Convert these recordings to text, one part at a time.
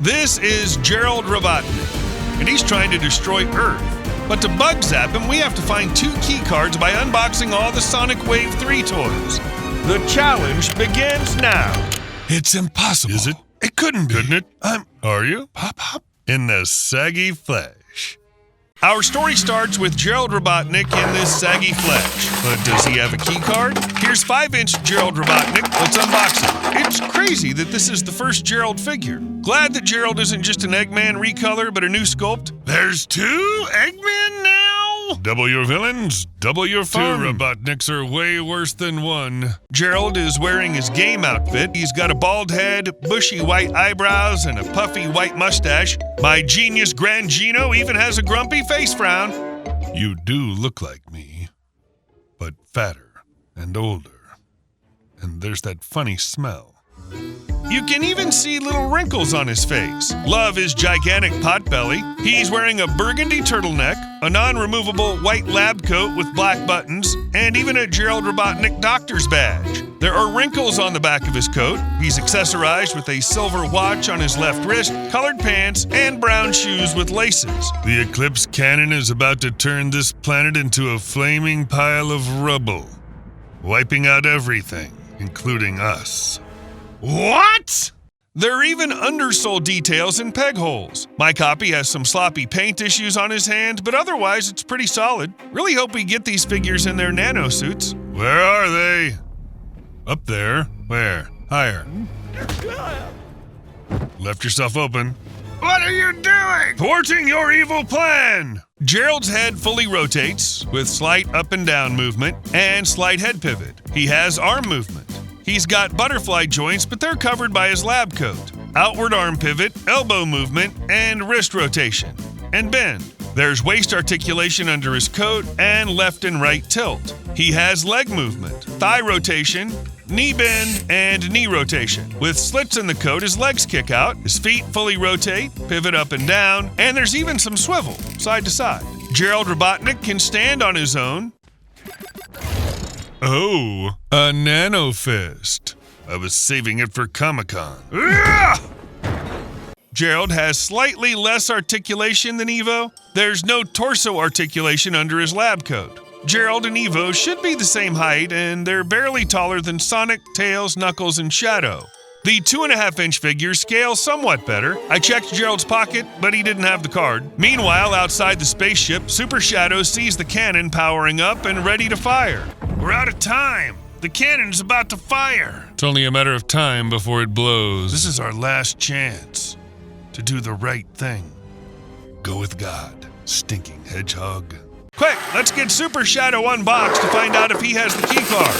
This is Gerald Robotnik, and he's trying to destroy Earth. But to bug zap him, we have to find 2 key cards by unboxing all the Sonic Wave 3 toys. The challenge begins now. It's impossible. Is it? It couldn't be. Couldn't it? Are you? Pop. In the saggy flesh. Our story starts with Gerald Robotnik in this saggy flesh. But does he have a key card? Here's 5-inch Gerald Robotnik. Let's unbox it. It's crazy that this is the first Gerald figure. Glad that Gerald isn't just an Eggman recolor, but a new sculpt. There's 2 Eggmen now? Double your villains, double your fun. 2 Robotniks are way worse than 1. Gerald is wearing his game outfit. He's got a bald head, bushy white eyebrows, and a puffy white mustache. My genius Grand Gino even has a grumpy face frown. You do look like me, but fatter and older. And there's that funny smell. You can even see little wrinkles on his face. Love his gigantic potbelly. He's wearing a burgundy turtleneck, a non-removable white lab coat with black buttons, and even a Gerald Robotnik doctor's badge. There are wrinkles on the back of his coat. He's accessorized with a silver watch on his left wrist, colored pants, and brown shoes with laces. The Eclipse cannon is about to turn this planet into a flaming pile of rubble, wiping out everything, including us. What? There are even undersole details and peg holes. My copy has some sloppy paint issues on his hand, but otherwise it's pretty solid. Really hope we get these figures in their nano suits. Where are they? Up there. Where? Higher. Left yourself open. What are you doing? Thwarting your evil plan! Gerald's head fully rotates with slight up and down movement and slight head pivot. He has arm movement. He's got butterfly joints, but they're covered by his lab coat. Outward arm pivot, elbow movement, and wrist rotation. And bend. There's waist articulation under his coat and left and right tilt. He has leg movement, thigh rotation, knee bend, and knee rotation. With slits in the coat, his legs kick out, his feet fully rotate, pivot up and down, and there's even some swivel, side to side. Gerald Robotnik can stand on his own. Oh, a nano fist. I was saving it for Comic-Con. Gerald has slightly less articulation than Evo. There's no torso articulation under his lab coat. Gerald and Evo should be the same height, and they're barely taller than Sonic, Tails, Knuckles, and Shadow. The 2.5-inch figures scale somewhat better. I checked Gerald's pocket, but he didn't have the card. Meanwhile, outside the spaceship, Super Shadow sees the cannon powering up and ready to fire. We're out of time. The cannon's about to fire. It's only a matter of time before it blows. This is our last chance to do the right thing. Go with God, stinking hedgehog. Quick, let's get Super Shadow unboxed to find out if he has the key card.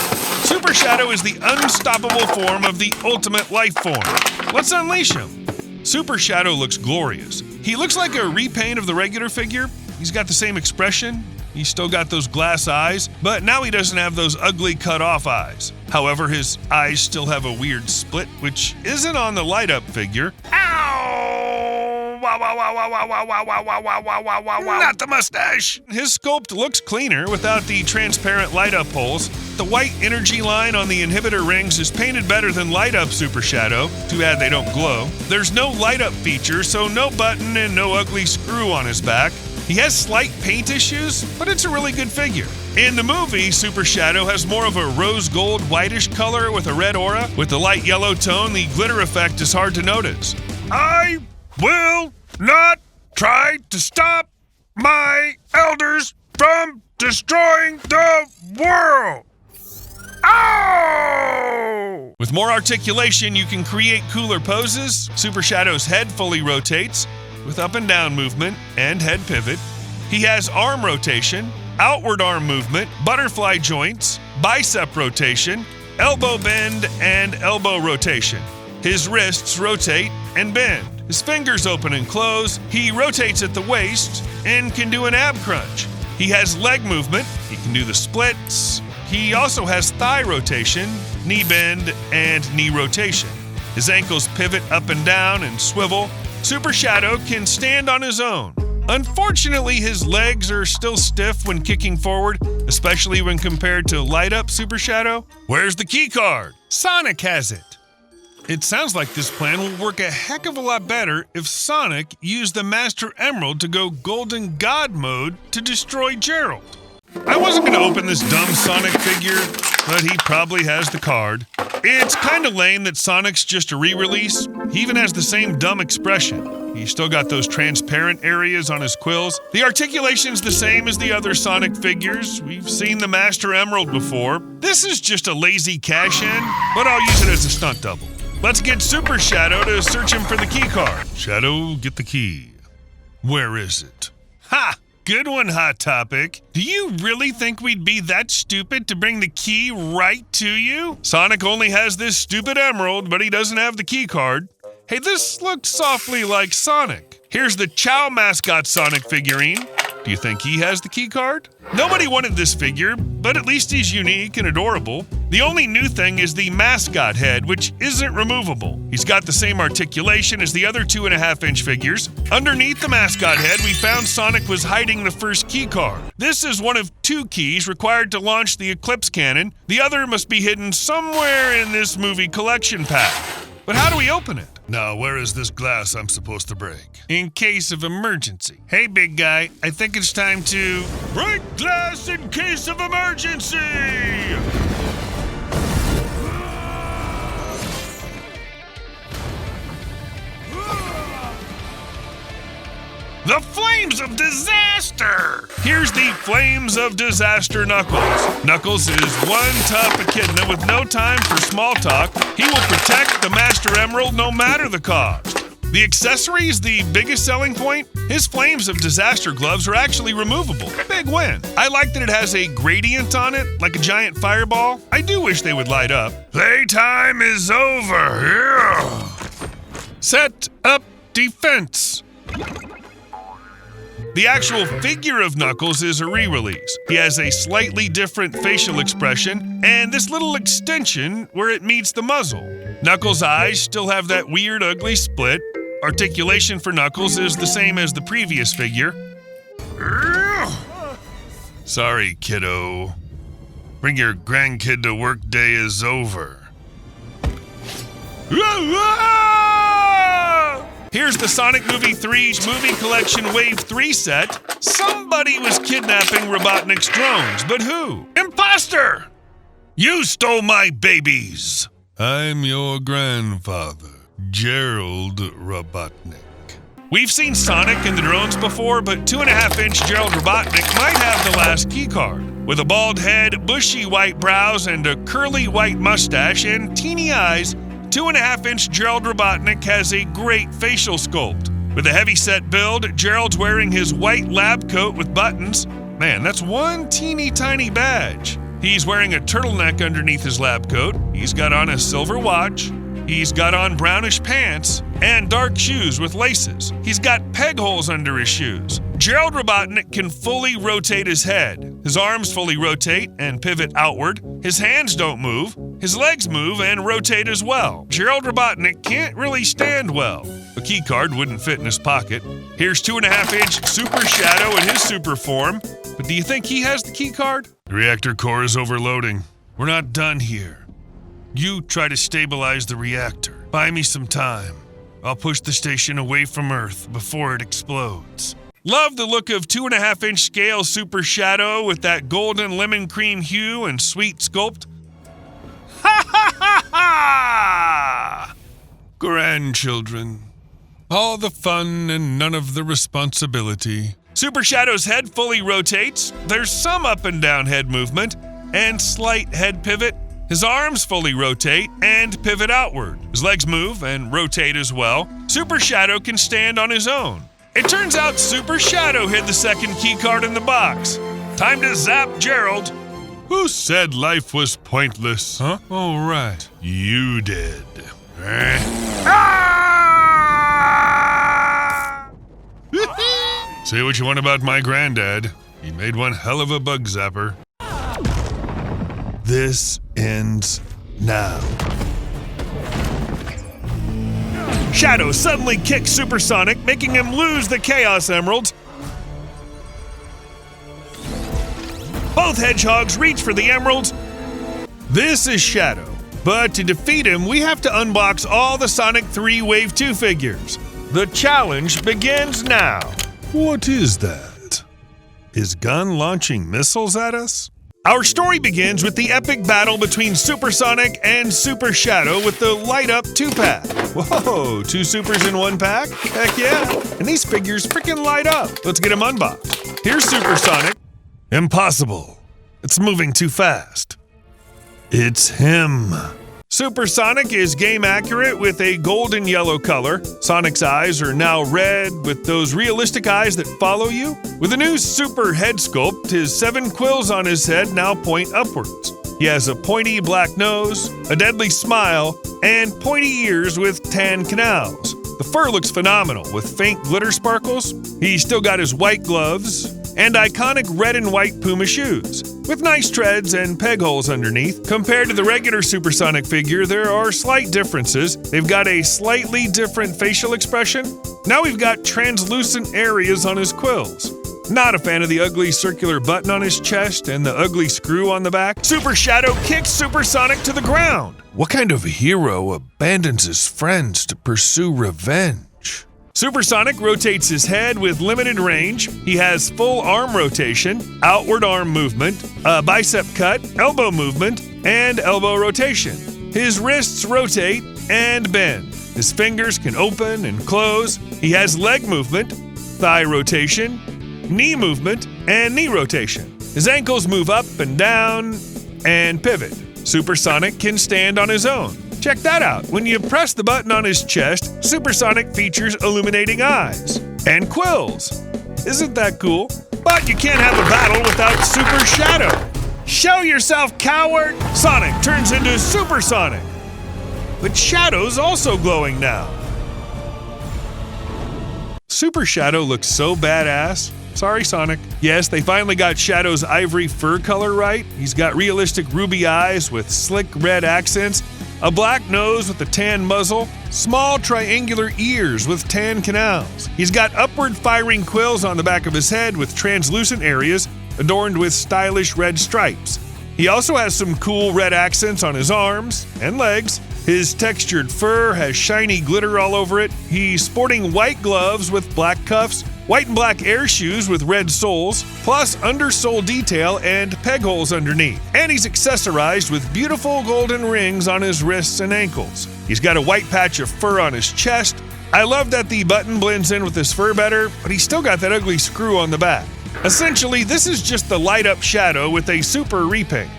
Super Shadow is the unstoppable form of the ultimate life form. Let's unleash him. Super Shadow looks glorious. He looks like a repaint of the regular figure. He's got the same expression. He's still got those glass eyes, but now he doesn't have those ugly cut-off eyes. However, his eyes still have a weird split, which isn't on the light-up figure. Ow! Wow, wow, wow, wow, wow, wow, wow, wow, wow, wow, wow, wow, wow, wow. Not the mustache! His sculpt looks cleaner without the transparent light-up holes. The white energy line on the inhibitor rings is painted better than light-up Super Shadow. Too bad they don't glow. There's no light-up feature, so no button and no ugly screw on his back. He has slight paint issues, but it's a really good figure. In the movie, Super Shadow has more of a rose gold whitish color with a red aura. With the light yellow tone, the glitter effect is hard to notice. I will not try to stop my elders from destroying the world. Ow! With more articulation, you can create cooler poses. Super Shadow's head fully rotates with up and down movement and head pivot. He has arm rotation, outward arm movement, butterfly joints, bicep rotation, elbow bend, and elbow rotation. His wrists rotate and bend. His fingers open and close. He rotates at the waist and can do an ab crunch. He has leg movement. He can do the splits. He also has thigh rotation, knee bend, and knee rotation. His ankles pivot up and down and swivel. Super Shadow can stand on his own. Unfortunately, his legs are still stiff when kicking forward, especially when compared to light-up Super Shadow. Where's the key card? Sonic has it. It sounds like this plan will work a heck of a lot better if Sonic used the Master Emerald to go Golden God mode to destroy Gerald. I wasn't going to open this dumb Sonic figure, but he probably has the card. It's kind of lame that Sonic's just a re-release. He even has the same dumb expression. He's still got those transparent areas on his quills. The articulation's the same as the other Sonic figures. We've seen the Master Emerald before. This is just a lazy cash-in, but I'll use it as a stunt double. Let's get Super Shadow to search him for the key card. Shadow, get the key. Where is it? Ha! Good one, Hot Topic. Do you really think we'd be that stupid to bring the key right to you? Sonic only has this stupid emerald, but he doesn't have the key card. Hey, this looks softly like Sonic. Here's the Chow mascot Sonic figurine. Do you think he has the key card? Nobody wanted this figure, but at least he's unique and adorable. The only new thing is the mascot head, which isn't removable. He's got the same articulation as the other 2.5-inch figures. Underneath the mascot head, we found Sonic was hiding the first key card. This is one of 2 keys required to launch the Eclipse Cannon. The other must be hidden somewhere in this movie collection pack. But how do we open it? Now, where is this glass I'm supposed to break? In case of emergency. Hey, big guy, I think it's time to break glass in case of emergency! The Flames of Disaster! Here's the Flames of Disaster Knuckles. Knuckles is one tough echidna with no time for small talk. He will protect the Master Emerald no matter the cost. The accessory is the biggest selling point. His Flames of Disaster gloves are actually removable. Big win. I like that it has a gradient on it, like a giant fireball. I do wish they would light up. Playtime is over. Yeah. Set up defense. The actual figure of Knuckles is a re-release. He has a slightly different facial expression and this little extension where it meets the muzzle. Knuckles' eyes still have that weird, ugly split. Articulation for Knuckles is the same as the previous figure. Sorry, kiddo. Bring your grandkid to work day is over. Here's the Sonic Movie 3's Movie Collection Wave 3 set. Somebody was kidnapping Robotnik's drones, but who? Imposter! You stole my babies! I'm your grandfather, Gerald Robotnik. We've seen Sonic and the drones before, but 2.5-inch Gerald Robotnik might have the last keycard. With a bald head, bushy white brows, and a curly white mustache and teeny eyes, 2.5-inch Gerald Robotnik has a great facial sculpt. With a heavy-set build, Gerald's wearing his white lab coat with buttons. Man, that's one teeny tiny badge. He's wearing a turtleneck underneath his lab coat. He's got on a silver watch. He's got on brownish pants and dark shoes with laces. He's got peg holes under his shoes. Gerald Robotnik can fully rotate his head. His arms fully rotate and pivot outward. His hands don't move. His legs move and rotate as well. Gerald Robotnik can't really stand well. A keycard wouldn't fit in his pocket. Here's 2.5-inch Super Shadow in his super form. But do you think he has the keycard? The reactor core is overloading. We're not done here. You try to stabilize the reactor. Buy me some time. I'll push the station away from Earth before it explodes. Love the look of 2.5-inch scale Super Shadow with that golden lemon cream hue and sweet sculpt. Ha ha ha ha! Grandchildren. All the fun and none of the responsibility. Super Shadow's head fully rotates. There's some up and down head movement and slight head pivot. His arms fully rotate and pivot outward. His legs move and rotate as well. Super Shadow can stand on his own. It turns out Super Shadow hid the second keycard in the box. Time to zap Gerald. Who said life was pointless? Huh? Oh, right. You did. Say what you want about my granddad. He made one hell of a bug zapper. This ends now. Shadow suddenly kicks Supersonic, making him lose the Chaos Emeralds. Both Hedgehogs reach for the emeralds. This is Shadow, But to defeat him, we have to unbox all the Sonic 3 Wave 2 figures. The challenge begins now. What is that? His gun launching missiles at us? Our story begins with the epic battle between Super Sonic and Super Shadow with the light-up 2-pack. Whoa, 2 supers in 1 pack? Heck yeah. And these figures freaking light up. Let's get them unboxed. Here's Super Sonic. Impossible. It's moving too fast. It's him. Super Sonic is game accurate with a golden yellow color. Sonic's eyes are now red with those realistic eyes that follow you. With a new super head sculpt, his 7 quills on his head now point upwards. He has a pointy black nose, a deadly smile, and pointy ears with tan canals. The fur looks phenomenal with faint glitter sparkles. He's still got his white gloves and iconic red and white Puma shoes, with nice treads and peg holes underneath. Compared to the regular Supersonic figure, there are slight differences. They've got a slightly different facial expression. Now we've got translucent areas on his quills. Not a fan of the ugly circular button on his chest and the ugly screw on the back. Super Shadow kicks Supersonic to the ground. What kind of hero abandons his friends to pursue revenge? Supersonic rotates his head with limited range. He has full arm rotation, outward arm movement, a bicep cut, elbow movement, and elbow rotation. His wrists rotate and bend. His fingers can open and close. He has leg movement, thigh rotation, knee movement, and knee rotation. His ankles move up and down and pivot. Supersonic can stand on his own. Check that out. When you press the button on his chest, Supersonic features illuminating eyes and quills. Isn't that cool? But you can't have a battle without Super Shadow. Show yourself, coward! Sonic turns into Supersonic. But Shadow's also glowing now. Super Shadow looks so badass. Sorry, Sonic. Yes, they finally got Shadow's ivory fur color right. He's got realistic ruby eyes with slick red accents, a black nose with a tan muzzle, small triangular ears with tan canals. He's got upward firing quills on the back of his head with translucent areas adorned with stylish red stripes. He also has some cool red accents on his arms and legs. His textured fur has shiny glitter all over it. He's sporting white gloves with black cuffs, white and black air shoes with red soles, plus undersole detail and peg holes underneath. And he's accessorized with beautiful golden rings on his wrists and ankles. He's got a white patch of fur on his chest. I love that the button blends in with his fur better, but he's still got that ugly screw on the back. Essentially, this is just the light-up Shadow with a super repaint.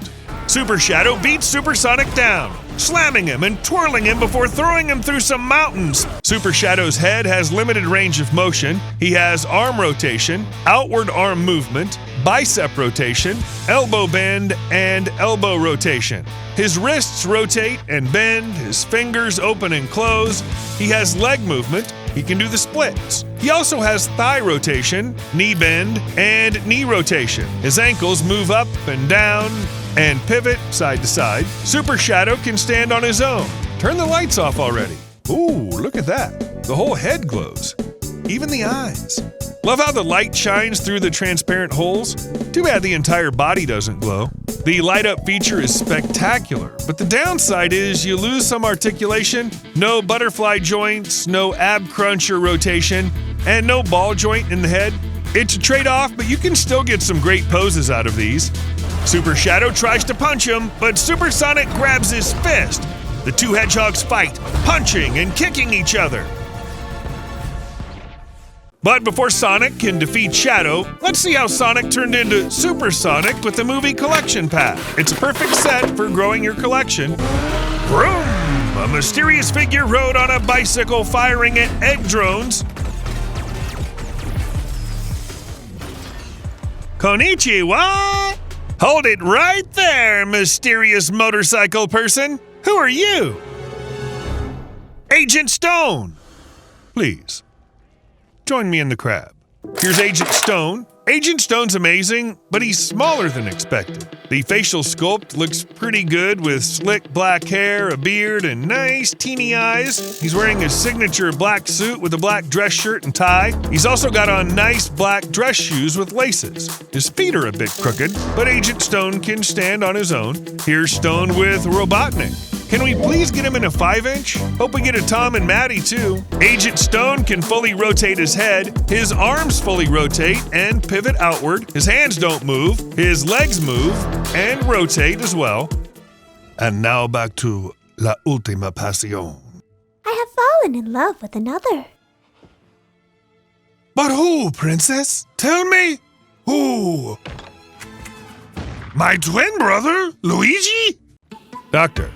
Super Shadow beats Supersonic down, slamming him and twirling him before throwing him through some mountains. Super Shadow's head has limited range of motion. He has arm rotation, outward arm movement, bicep rotation, elbow bend, and elbow rotation. His wrists rotate and bend, his fingers open and close. He has leg movement. He can do the splits. He also has thigh rotation, knee bend, and knee rotation. His ankles move up and down and pivot side to side. Super Shadow can stand on his own. Turn the lights off already. Ooh, look at that. The whole head glows. Even the eyes. Love how the light shines through the transparent holes. Too bad the entire body doesn't glow. The light-up feature is spectacular, but the downside is you lose some articulation, no butterfly joints, no ab crunch or rotation, and no ball joint in the head. It's a trade-off, but you can still get some great poses out of these. Super Shadow tries to punch him, but Supersonic grabs his fist. The two Hedgehogs fight, punching and kicking each other. But before Sonic can defeat Shadow, let's see how Sonic turned into Supersonic with the movie collection pack. It's a perfect set for growing your collection. Vroom! A mysterious figure rode on a bicycle firing at egg drones. Konnichiwa! Hold it right there, mysterious motorcycle person. Who are you? Agent Stone! Please, join me in the crab. Here's Agent Stone. Agent Stone's amazing, but he's smaller than expected. The facial sculpt looks pretty good with slick black hair, a beard, and nice teeny eyes. He's wearing his signature black suit with a black dress shirt and tie. He's also got on nice black dress shoes with laces. His feet are a bit crooked, but Agent Stone can stand on his own. Here's Stone with Robotnik. Can we please get him in a 5-inch? Hope we get a Tom and Maddie too. Agent Stone can fully rotate his head. His arms fully rotate and pivot outward. His hands don't move. His legs move and rotate as well. And now back to La Última Pasión. I have fallen in love with another. But who, princess? Tell me, who? My twin brother, Luigi? Doctor,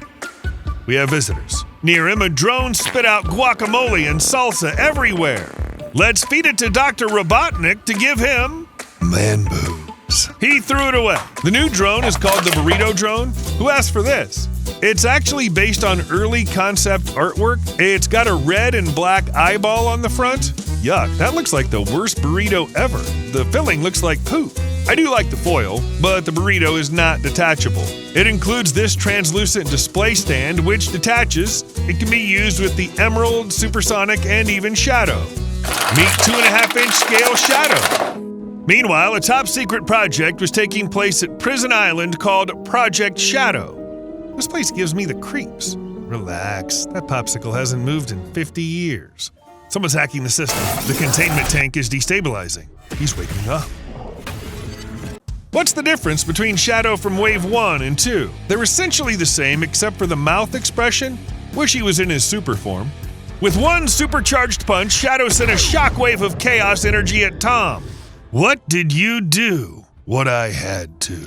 we have visitors. Near him, a drone spit out guacamole and salsa everywhere. Let's feed it to Dr. Robotnik to give him man boobs. He threw it away. The new drone is called the Burrito Drone. Who asked for this? It's actually based on early concept artwork. It's got a red and black eyeball on the front. Yuck, that looks like the worst burrito ever. The filling looks like poop. I do like the foil, but the burrito is not detachable. It includes this translucent display stand, which detaches. It can be used with the Emerald, Supersonic, and even Shadow. Meet 2.5-inch scale Shadow. Meanwhile, a top-secret project was taking place at Prison Island called Project Shadow. This place gives me the creeps. Relax, that popsicle hasn't moved in 50 years. Someone's hacking the system. The containment tank is destabilizing. He's waking up. What's the difference between Shadow from Wave 1 and 2? They're essentially the same except for the mouth expression. Wish he was in his super form. With one supercharged punch, Shadow sent a shockwave of chaos energy at Tom. What did you do? What I had to.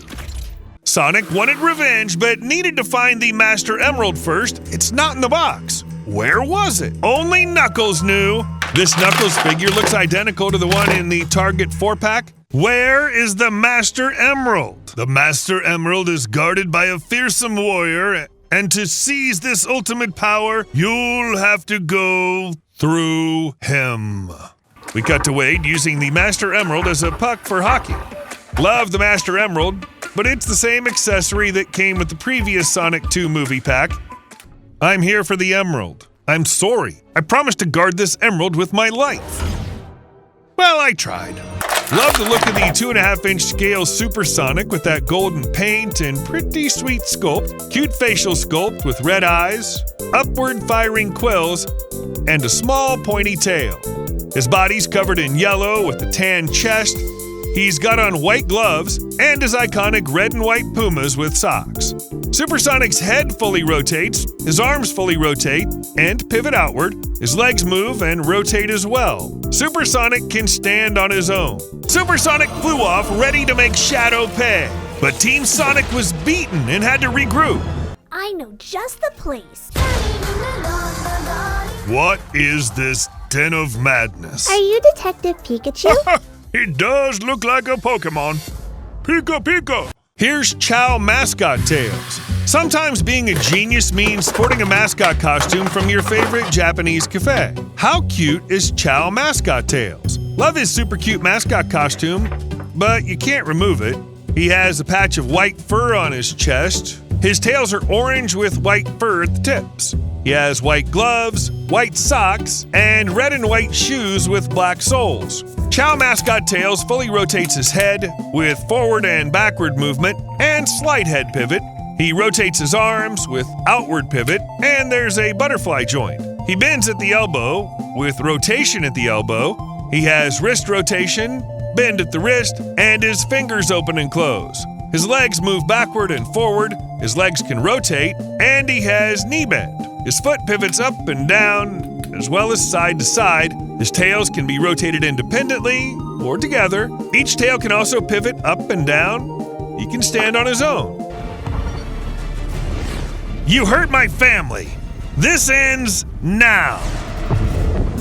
Sonic wanted revenge, but needed to find the Master Emerald first. It's not in the box. Where was it? Only Knuckles knew. This Knuckles figure looks identical to the one in the Target 4-pack. Where is the Master Emerald? The Master Emerald is guarded by a fearsome warrior, and to seize this ultimate power, you'll have to go through him. We cut to Wade using the Master Emerald as a puck for hockey. Love the Master Emerald, but it's the same accessory that came with the previous Sonic 2 movie pack. I'm here for the Emerald. I'm sorry. I promised to guard this Emerald with my life. Well, I tried. Love the look of the 2.5-inch scale Supersonic with that golden paint and pretty sweet sculpt. Cute facial sculpt with red eyes, upward firing quills, and a small pointy tail. His body's covered in yellow with a tan chest. He's got on white gloves and his iconic red and white Pumas with socks. Supersonic's head fully rotates, his arms fully rotate and pivot outward, his legs move and rotate as well. Supersonic can stand on his own. Supersonic flew off ready to make Shadow pay, but Team Sonic was beaten and had to regroup. I know just the place. What is this den of madness? Are you Detective Pikachu? It does look like a Pokemon. Pika Pika! Here's Chow Mascot Tales. Sometimes being a genius means sporting a mascot costume from your favorite Japanese cafe. How cute is Chow Mascot Tales? Love his super cute mascot costume, but you can't remove it. He has a patch of white fur on his chest. His tails are orange with white fur at the tips. He has white gloves, white socks, and red and white shoes with black soles. Chow Mascot Tails fully rotates his head with forward and backward movement and slight head pivot. He rotates his arms with outward pivot, and there's a butterfly joint. He bends at the elbow with rotation at the elbow. He has wrist rotation, bend at the wrist, and his fingers open and close. His legs move backward and forward, his legs can rotate, and he has knee bend. His foot pivots up and down, as well as side to side. His tails can be rotated independently or together. Each tail can also pivot up and down. He can stand on his own. You hurt my family. This ends now.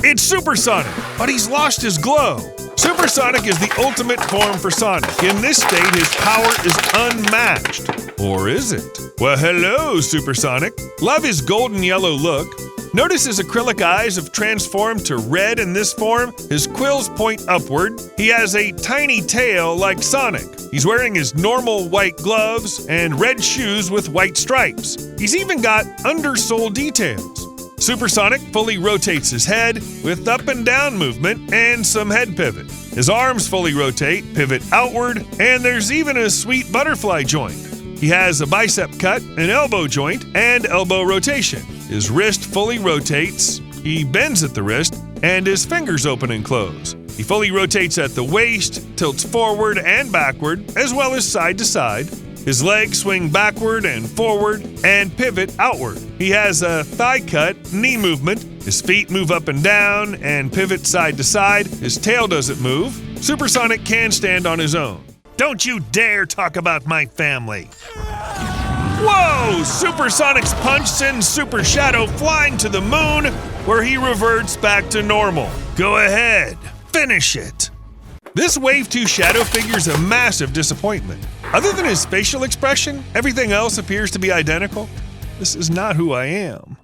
It's Supersonic, but he's lost his glow. Supersonic is the ultimate form for Sonic. In this state, his power is unmatched. Or is it? Well, hello, Supersonic. Love his golden yellow look. Notice his acrylic eyes have transformed to red in this form. His quills point upward. He has a tiny tail like Sonic. He's wearing his normal white gloves and red shoes with white stripes. He's even got undersole details. Supersonic fully rotates his head with up and down movement and some head pivot. His arms fully rotate, pivot outward, and there's even a sweet butterfly joint. He has a bicep cut, an elbow joint, and elbow rotation. His wrist fully rotates, he bends at the wrist, and his fingers open and close. He fully rotates at the waist, tilts forward and backward, as well as side to side. His legs swing backward and forward and pivot outward. He has a thigh cut, knee movement. His feet move up and down and pivot side to side. His tail doesn't move. Supersonic can stand on his own. Don't you dare talk about my family. Whoa! Supersonic's punch sends Super Shadow flying to the moon, where he reverts back to normal. Go ahead, finish it. This Wave 2 Shadow figure's a massive disappointment. Other than his facial expression, everything else appears to be identical. This is not who I am.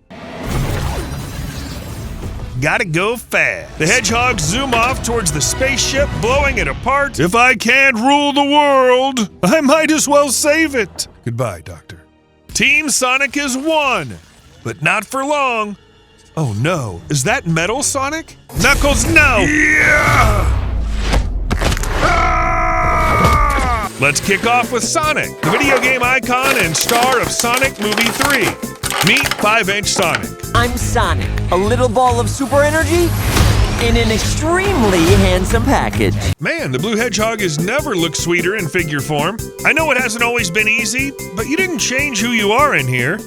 Gotta go fast. The Hedgehogs zoom off towards the spaceship, blowing it apart. If I can't rule the world, I might as well save it. Goodbye, Doctor. Team Sonic is won, but not for long. Oh no, is that Metal Sonic? Knuckles, no! Yeah! Let's kick off with Sonic, the video game icon and star of Sonic Movie 3. Meet 5-inch Sonic. I'm Sonic, a little ball of super energy in an extremely handsome package. Man, the blue hedgehog has never looked sweeter in figure form. I know it hasn't always been easy, but you didn't change who you are in here.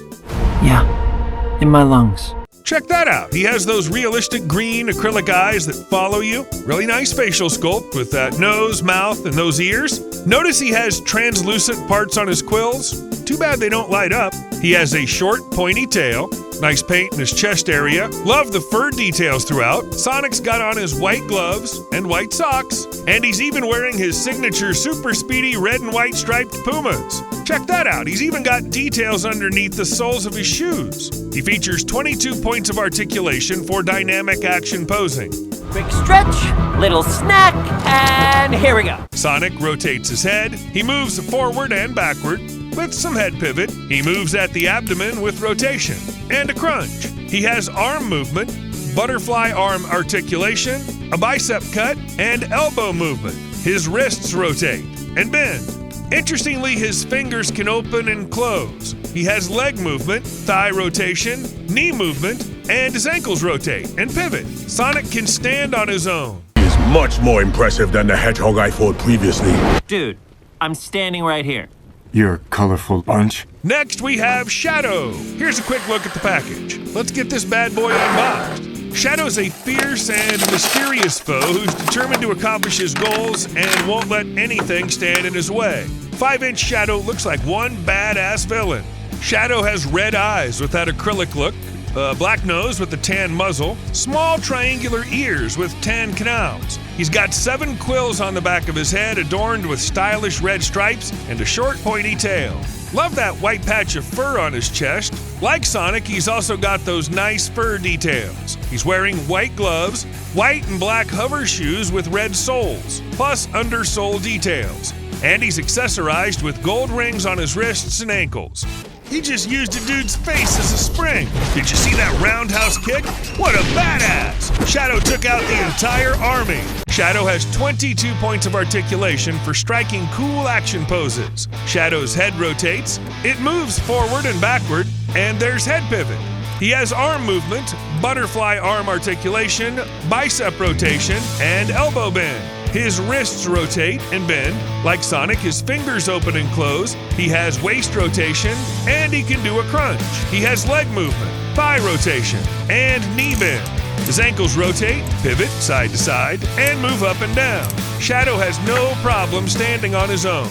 Yeah, in my lungs. Check that out. He has those realistic green acrylic eyes that follow you. Really nice facial sculpt with that nose, mouth, and those ears. Notice he has translucent parts on his quills. Too bad they don't light up. He has a short, pointy tail. Nice paint in his chest area. Love the fur details throughout. Sonic's got on his white gloves and white socks. And he's even wearing his signature super speedy red and white striped Pumas. Check that out. He's even got details underneath the soles of his shoes. He features 22 points of articulation for dynamic action posing. Quick stretch, little snack, and here we go. Sonic rotates his head. He moves forward and backward with some head pivot. He moves at the abdomen with rotation and a crunch. He has arm movement, butterfly arm articulation, a bicep cut, and elbow movement. His wrists rotate and bend. Interestingly, his fingers can open and close. He has leg movement, thigh rotation, knee movement, and his ankles rotate and pivot. Sonic can stand on his own. Is much more impressive than the hedgehog I fought previously. Dude, I'm standing right here. You're a colorful bunch. Next, we have Shadow. Here's a quick look at the package. Let's get this bad boy unboxed. Shadow's a fierce and mysterious foe who's determined to accomplish his goals and won't let anything stand in his way. 5-inch Shadow looks like one badass villain. Shadow has red eyes with that acrylic look, a black nose with a tan muzzle, small triangular ears with tan canals. He's got 7 quills on the back of his head adorned with stylish red stripes and a short pointy tail. Love that white patch of fur on his chest. Like Sonic, he's also got those nice fur details. He's wearing white gloves, white and black hover shoes with red soles, plus undersole details. And he's accessorized with gold rings on his wrists and ankles. He just used a dude's face as a spring. Did you see that roundhouse kick? What a badass! Shadow took out the entire army. Shadow has 22 points of articulation for striking cool action poses. Shadow's head rotates, it moves forward and backward, and there's head pivot. He has arm movement, butterfly arm articulation, bicep rotation, and elbow bend. His wrists rotate and bend. Like Sonic, his fingers open and close. He has waist rotation, and he can do a crunch. He has leg movement, thigh rotation, and knee bend. His ankles rotate, pivot side to side, and move up and down. Shadow has no problem standing on his own.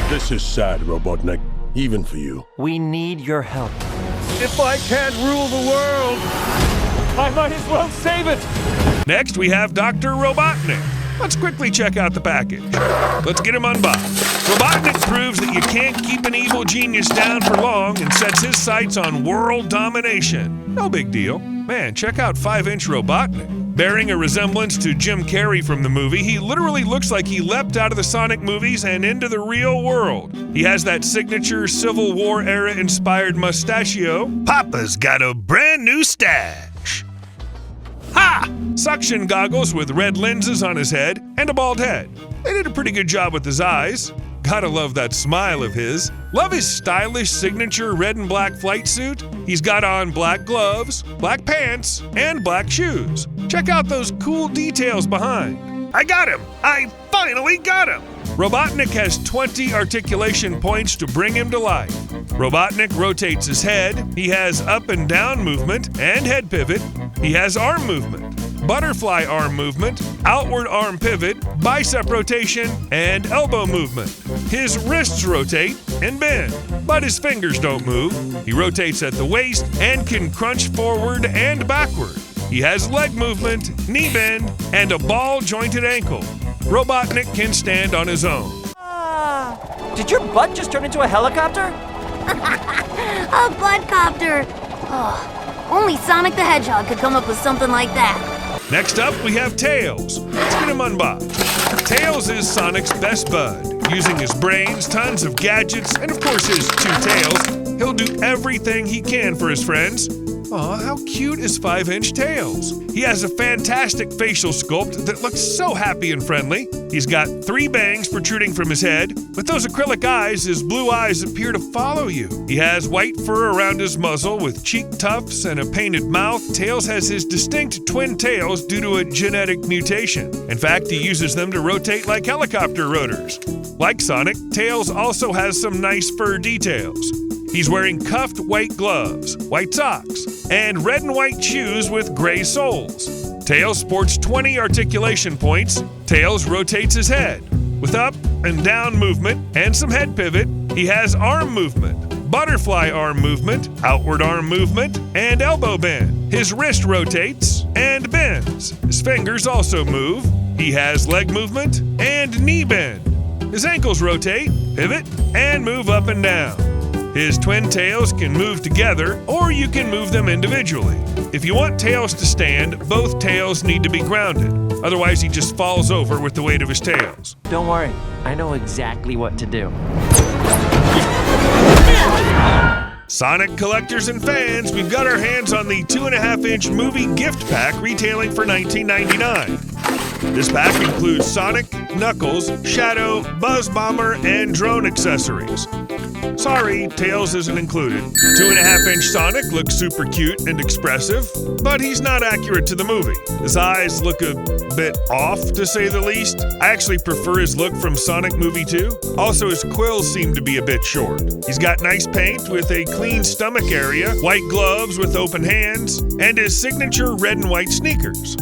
This is sad, Robotnik, even for you. We need your help. If I can't rule the world, I might as well save it. Next, we have Dr. Robotnik. Let's quickly check out the package. Let's get him unboxed. Robotnik proves that you can't keep an evil genius down for long and sets his sights on world domination. No big deal. Man, check out 5-inch Robotnik. Bearing a resemblance to Jim Carrey from the movie, he literally looks like he leapt out of the Sonic movies and into the real world. He has that signature Civil War era inspired mustachio. Papa's got a brand new stash. Ha! suction goggles with red lenses on his head, and a bald head. They did a pretty good job with his eyes. Gotta love that smile of his. Love his stylish signature red and black flight suit. He's got on black gloves, black pants, and black shoes. Check out those cool details behind. I got him! I finally got him! Robotnik has 20 articulation points to bring him to life. Robotnik rotates his head. He has up and down movement and head pivot. He has arm movement, butterfly arm movement, outward arm pivot, bicep rotation, and elbow movement. His wrists rotate and bend, but his fingers don't move. He rotates at the waist and can crunch forward and backward. He has leg movement, knee bend, and a ball-jointed ankle. Robotnik can stand on his own. Did your butt just turn into a helicopter? A buttcopter! Oh, only Sonic the Hedgehog could come up with something like that. Next up, we have Tails. Let's get him unboxed. Tails is Sonic's best bud. Using his brains, tons of gadgets, and of course his 2 tails, he'll do everything he can for his friends. Aw, how cute is 5-inch Tails? He has a fantastic facial sculpt that looks so happy and friendly. He's got 3 bangs protruding from his head. With those acrylic eyes, his blue eyes appear to follow you. He has white fur around his muzzle with cheek tufts and a painted mouth. Tails has his distinct twin tails due to a genetic mutation. In fact, he uses them to rotate like helicopter rotors. Like Sonic, Tails also has some nice fur details. He's wearing cuffed white gloves, white socks, and red and white shoes with gray soles. Tails sports 20 articulation points. Tails rotates his head. With up and down movement and some head pivot, he has arm movement, butterfly arm movement, outward arm movement, and elbow bend. His wrist rotates and bends. His fingers also move. He has leg movement and knee bend. His ankles rotate, pivot, and move up and down. His twin tails can move together, or you can move them individually. If you want Tails to stand, both tails need to be grounded. Otherwise, he just falls over with the weight of his tails. Don't worry, I know exactly what to do. Sonic collectors and fans, we've got our hands on the 2.5-inch movie gift pack retailing for $19.99. This pack includes Sonic, Knuckles, Shadow, Buzz Bomber, and drone accessories. Sorry, Tails isn't included. 2.5-inch Sonic looks super cute and expressive, but he's not accurate to the movie. His eyes look a bit off, to say the least. I actually prefer his look from Sonic Movie 2. Also, his quills seem to be a bit short. He's got nice paint with a clean stomach area, white gloves with open hands, and his signature red and white sneakers.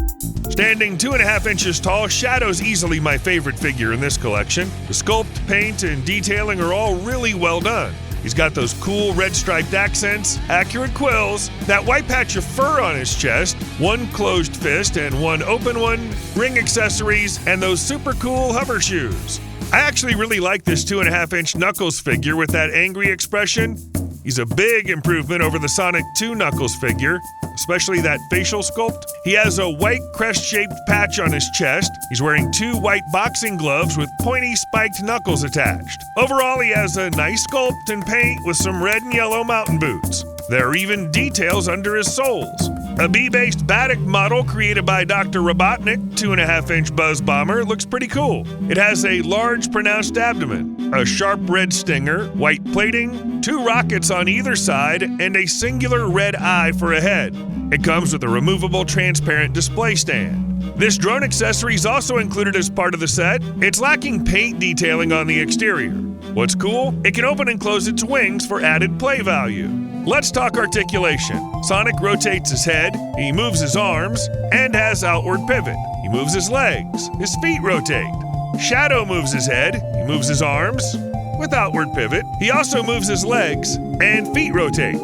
Standing 2.5 inches tall, Shadow's easily my favorite figure in this collection. The sculpt, paint, and detailing are all really well done. He's got those cool red striped accents, accurate quills, that white patch of fur on his chest, one closed fist and one open one, ring accessories, and those super cool hover shoes. I actually really like this 2.5-inch Knuckles figure with that angry expression. He's a big improvement over the Sonic 2 Knuckles figure, especially that facial sculpt. He has a white crest-shaped patch on his chest. He's wearing 2 white boxing gloves with pointy spiked knuckles attached. Overall, he has a nice sculpt and paint with some red and yellow mountain boots. There are even details under his soles. A bee-based Baddock model created by Dr. Robotnik, 2.5-inch Buzz Bomber, looks pretty cool. It has a large pronounced abdomen, a sharp red stinger, white plating, 2 rockets on either side, and a singular red eye for a head. It comes with a removable transparent display stand. This drone accessory is also included as part of the set. It's lacking paint detailing on the exterior. What's cool? It can open and close its wings for added play value. Let's talk articulation. Sonic rotates his head, he moves his arms, and has outward pivot. He moves his legs, his feet rotate. Shadow moves his head, he moves his arms with outward pivot. He also moves his legs and feet rotate.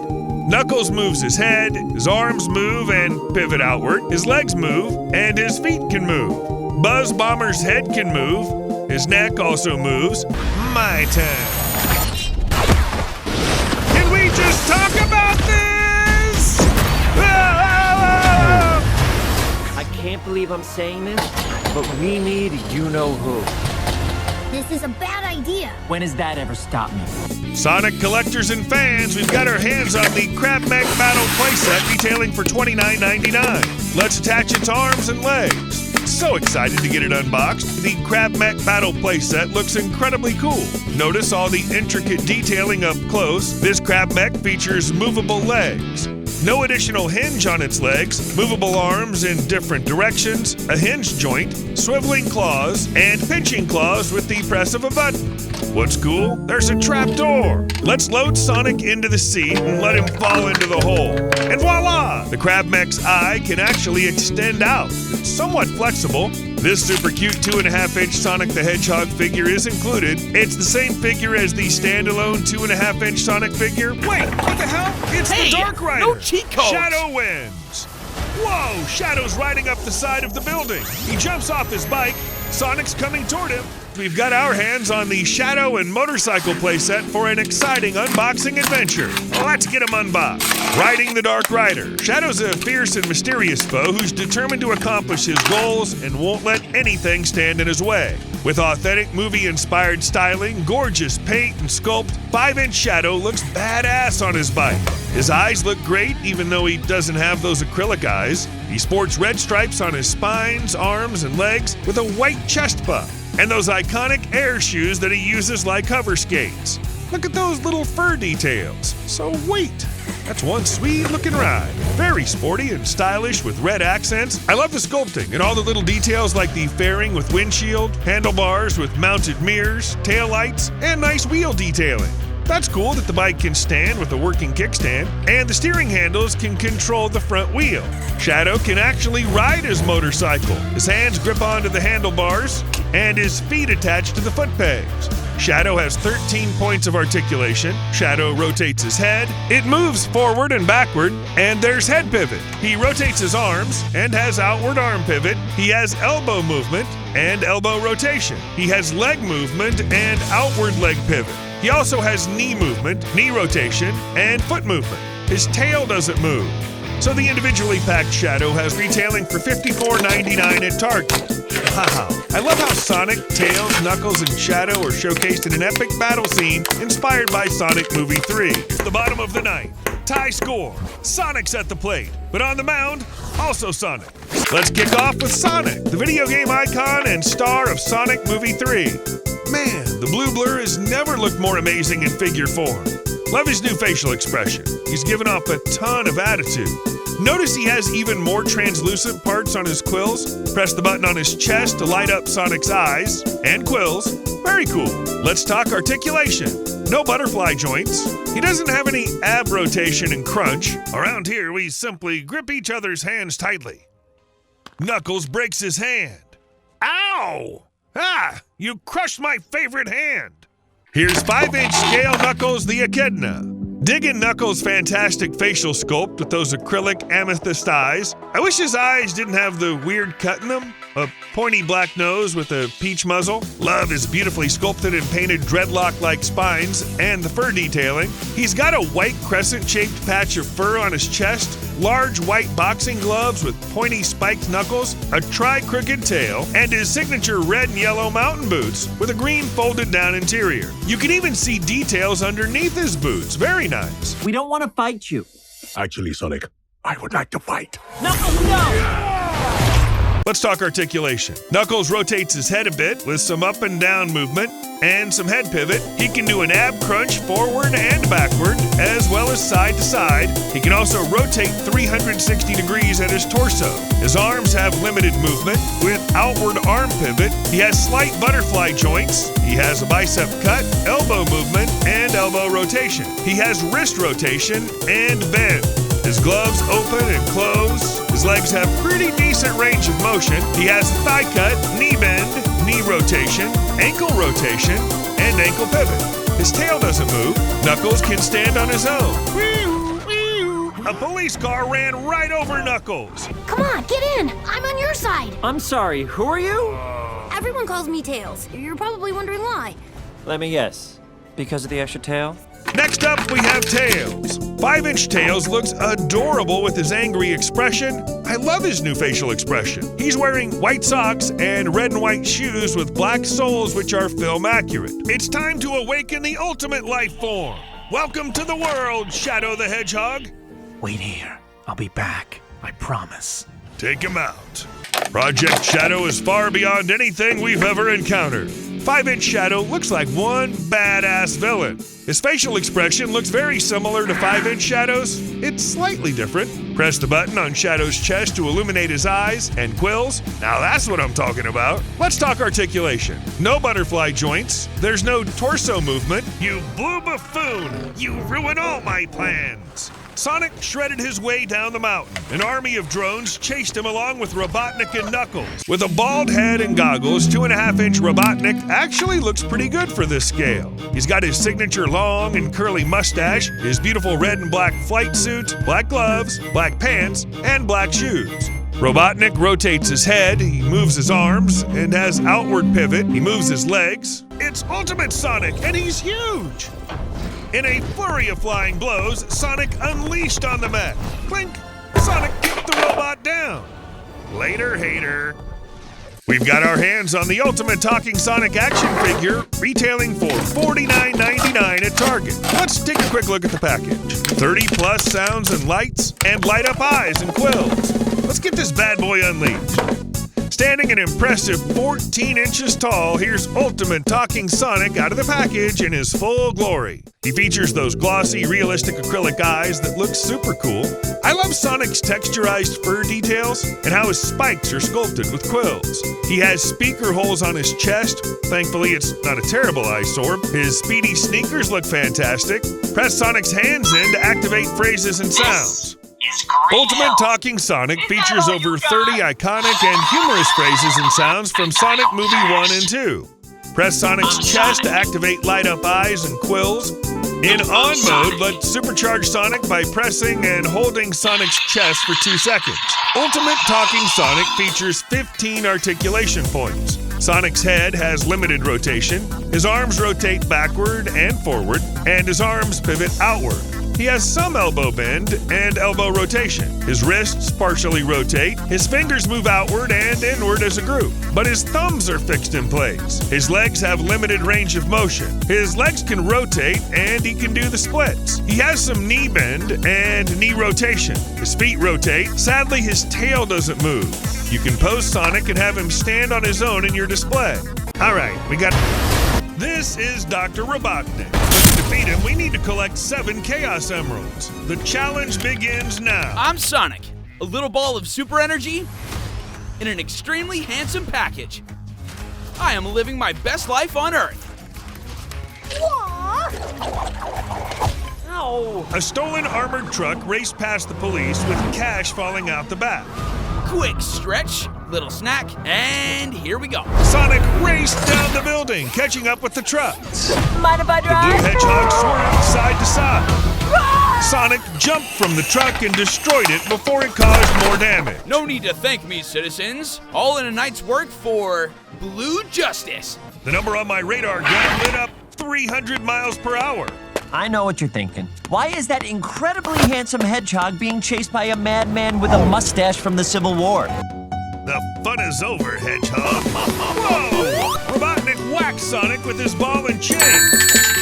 Knuckles moves his head, his arms move and pivot outward, his legs move, and his feet can move. Buzz Bomber's head can move, his neck also moves. My turn. Just talk about this! I can't believe I'm saying this, but we need you-know-who. This is a bad idea. When has that ever stopped me? Sonic collectors and fans, we've got our hands on the Crab Mech Battle playset retailing for $29.99. Let's attach its arms and legs. So excited to get it unboxed. The Crab Mech Battle playset looks incredibly cool. Notice all the intricate detailing up close. This Crab Mech features movable legs. No additional hinge on its legs, movable arms in different directions, a hinge joint, swiveling claws, and pinching claws with the press of a button. What's cool? There's a trap door. Let's load Sonic into the seat and let him fall into the hole. And voila! The Crab Mech's eye can actually extend out. It's somewhat flexible. This super cute 2.5-inch Sonic the Hedgehog figure is included. It's the same figure as the standalone 2.5-inch Sonic figure. Wait, what the hell? It's the Dark Rider. No cheat codes. Shadow wins. Whoa, Shadow's riding up the side of the building. He jumps off his bike. Sonic's coming toward him. We've got our hands on the Shadow and Motorcycle playset for an exciting unboxing adventure. Let's get him unboxed. Riding the Dark Rider. Shadow's a fierce and mysterious foe who's determined to accomplish his goals and won't let anything stand in his way. With authentic movie-inspired styling, gorgeous paint, and sculpt, 5-inch Shadow looks badass on his bike. His eyes look great, even though he doesn't have those acrylic eyes. He sports red stripes on his spines, arms, and legs with a white chest puff. And those iconic air shoes that he uses like hover skates. Look at those little fur details. So wait, that's one sweet looking ride. Very sporty and stylish with red accents. I love the sculpting and all the little details like the fairing with windshield, handlebars with mounted mirrors, taillights, and nice wheel detailing. That's cool that the bike can stand with a working kickstand, and the steering handles can control the front wheel. Shadow can actually ride his motorcycle. His hands grip onto the handlebars, and his feet attached to the foot pegs. Shadow has 13 points of articulation. Shadow rotates his head. It moves forward and backward, and there's head pivot. He rotates his arms and has outward arm pivot. He has elbow movement and elbow rotation. He has leg movement and outward leg pivot. He also has knee movement, knee rotation, and foot movement. His tail doesn't move. So the individually packed Shadow has retailing for $54.99 at Target. Wow. I love how Sonic, Tails, Knuckles, and Shadow are showcased in an epic battle scene inspired by Sonic Movie 3. The bottom of the ninth. Tie score. Sonic's at the plate, but on the mound, also Sonic. Let's kick off with Sonic, the video game icon and star of Sonic Movie 3. Man, the blue blur has never looked more amazing in figure form. Love his new facial expression. He's given off a ton of attitude. Notice he has even more translucent parts on his quills. Press the button on his chest to light up Sonic's eyes and quills. Very cool. Let's talk articulation. No butterfly joints. He doesn't have any ab rotation and crunch. Around here, we simply grip each other's hands tightly. Knuckles breaks his hand. Ow! Ah! You crushed my favorite hand! Here's 5-inch scale Knuckles the Echidna. Digging Knuckles' fantastic facial sculpt with those acrylic amethyst eyes. I wish his eyes didn't have the weird cut in them. A pointy black nose with a peach muzzle. Love his beautifully sculpted and painted dreadlock-like spines and the fur detailing. He's got a white crescent-shaped patch of fur on his chest, large white boxing gloves with pointy spiked knuckles, a tri-crooked tail, and his signature red and yellow mountain boots with a green folded down interior. You can even see details underneath his boots. Very nice. We don't want to fight you. Actually, Sonic, I would like to fight. Knuckles, no! Let's talk articulation. Knuckles rotates his head a bit with some up and down movement and some head pivot. He can do an ab crunch forward and backward, as well as side to side. He can also rotate 360 degrees at his torso. His arms have limited movement with outward arm pivot. He has slight butterfly joints. He has a bicep cut, elbow movement, and elbow rotation. He has wrist rotation and bend. His gloves open and close. His legs have pretty decent range of motion. He has thigh cut, knee bend, knee rotation, ankle rotation, and ankle pivot. His tail doesn't move. Knuckles can stand on his own. A police car ran right over Knuckles. Come on, get in! I'm on your side! I'm sorry, who are you? Everyone calls me Tails. You're probably wondering why. Let me guess. Because of the extra tail? Next up, we have Tails. 5-inch Tails looks adorable with his angry expression. I love his new facial expression. He's wearing white socks and red and white shoes with black soles which are film accurate. It's time to awaken the ultimate life form. Welcome to the world, Shadow the Hedgehog. Wait here. I'll be back. I promise. take him out. Project Shadow is far beyond anything we've ever encountered. 5-inch Shadow looks like one badass villain. His facial expression looks very similar to 5-inch Shadow's. It's slightly different. Press the button on Shadow's chest to illuminate his eyes and quills. Now that's what I'm talking about. Let's talk articulation. No butterfly joints. There's no torso movement. You blue buffoon! You ruin all my plans! Sonic shredded his way down the mountain. An army of drones chased him along with Robotnik and Knuckles. With a bald head and goggles, 2.5-inch Robotnik actually looks pretty good for this scale. He's got his signature long and curly mustache, his beautiful red and black flight suit, black gloves, black pants, and black shoes. Robotnik rotates his head, he moves his arms, and has outward pivot. He moves his legs. It's Ultimate Sonic, and he's huge! In a flurry of flying blows, Sonic unleashed on the Mech. Clink! Sonic kicked the robot down. Later, hater. We've got our hands on the Ultimate Talking Sonic action figure, retailing for $49.99 at Target. Let's take a quick look at the package. 30-plus sounds and lights, and light-up eyes and quills. Let's get this bad boy unleashed. Standing an impressive 14 inches tall, here's Ultimate Talking Sonic out of the package in his full glory. He features those glossy, realistic acrylic eyes that look super cool. I love Sonic's texturized fur details and how his spikes are sculpted with quills. He has speaker holes on his chest. Thankfully, it's not a terrible eyesore. His speedy sneakers look fantastic. Press Sonic's hands in to activate phrases and sounds. Ultimate Talking Sonic features over 30 iconic and humorous phrases and sounds from Sonic Movie 1 and 2. Press Sonic's chest to activate light-up eyes and quills. In on mode, let's supercharge Sonic by pressing and holding Sonic's chest for 2 seconds. Ultimate Talking Sonic features 15 articulation points. Sonic's head has limited rotation, his arms rotate backward and forward, and his arms pivot outward. He has some elbow bend and elbow rotation. His wrists partially rotate, his fingers move outward and inward as a group, but his thumbs are fixed in place. His legs have limited range of motion. His legs can rotate and he can do the splits. He has some knee bend and knee rotation. His feet rotate. Sadly, his tail doesn't move. You can pose Sonic and have him stand on his own in your display. All right, we got... This is Dr. Robotnik. To defeat him, we need to collect 7 Chaos Emeralds. The challenge begins now. I'm Sonic, a little ball of super energy in an extremely handsome package. I am living my best life on Earth. Ow! A stolen armored truck raced past the police with cash falling out the back. Quick stretch, little snack, and here we go. Sonic raced down the building, catching up with the truck. Mind if I The drive? blue hedgehog swerved side to side. Sonic jumped from the truck and destroyed it before it caused more damage. No need to thank me, citizens. All in a night's work for Blue Justice. The number on my radar gun lit up 300 miles per hour. I know what you're thinking. Why is that incredibly handsome hedgehog being chased by a madman with a mustache from the Civil War? The fun is over, Hedgehog. Whoa! Robotnik whacks Sonic with his ball and chain.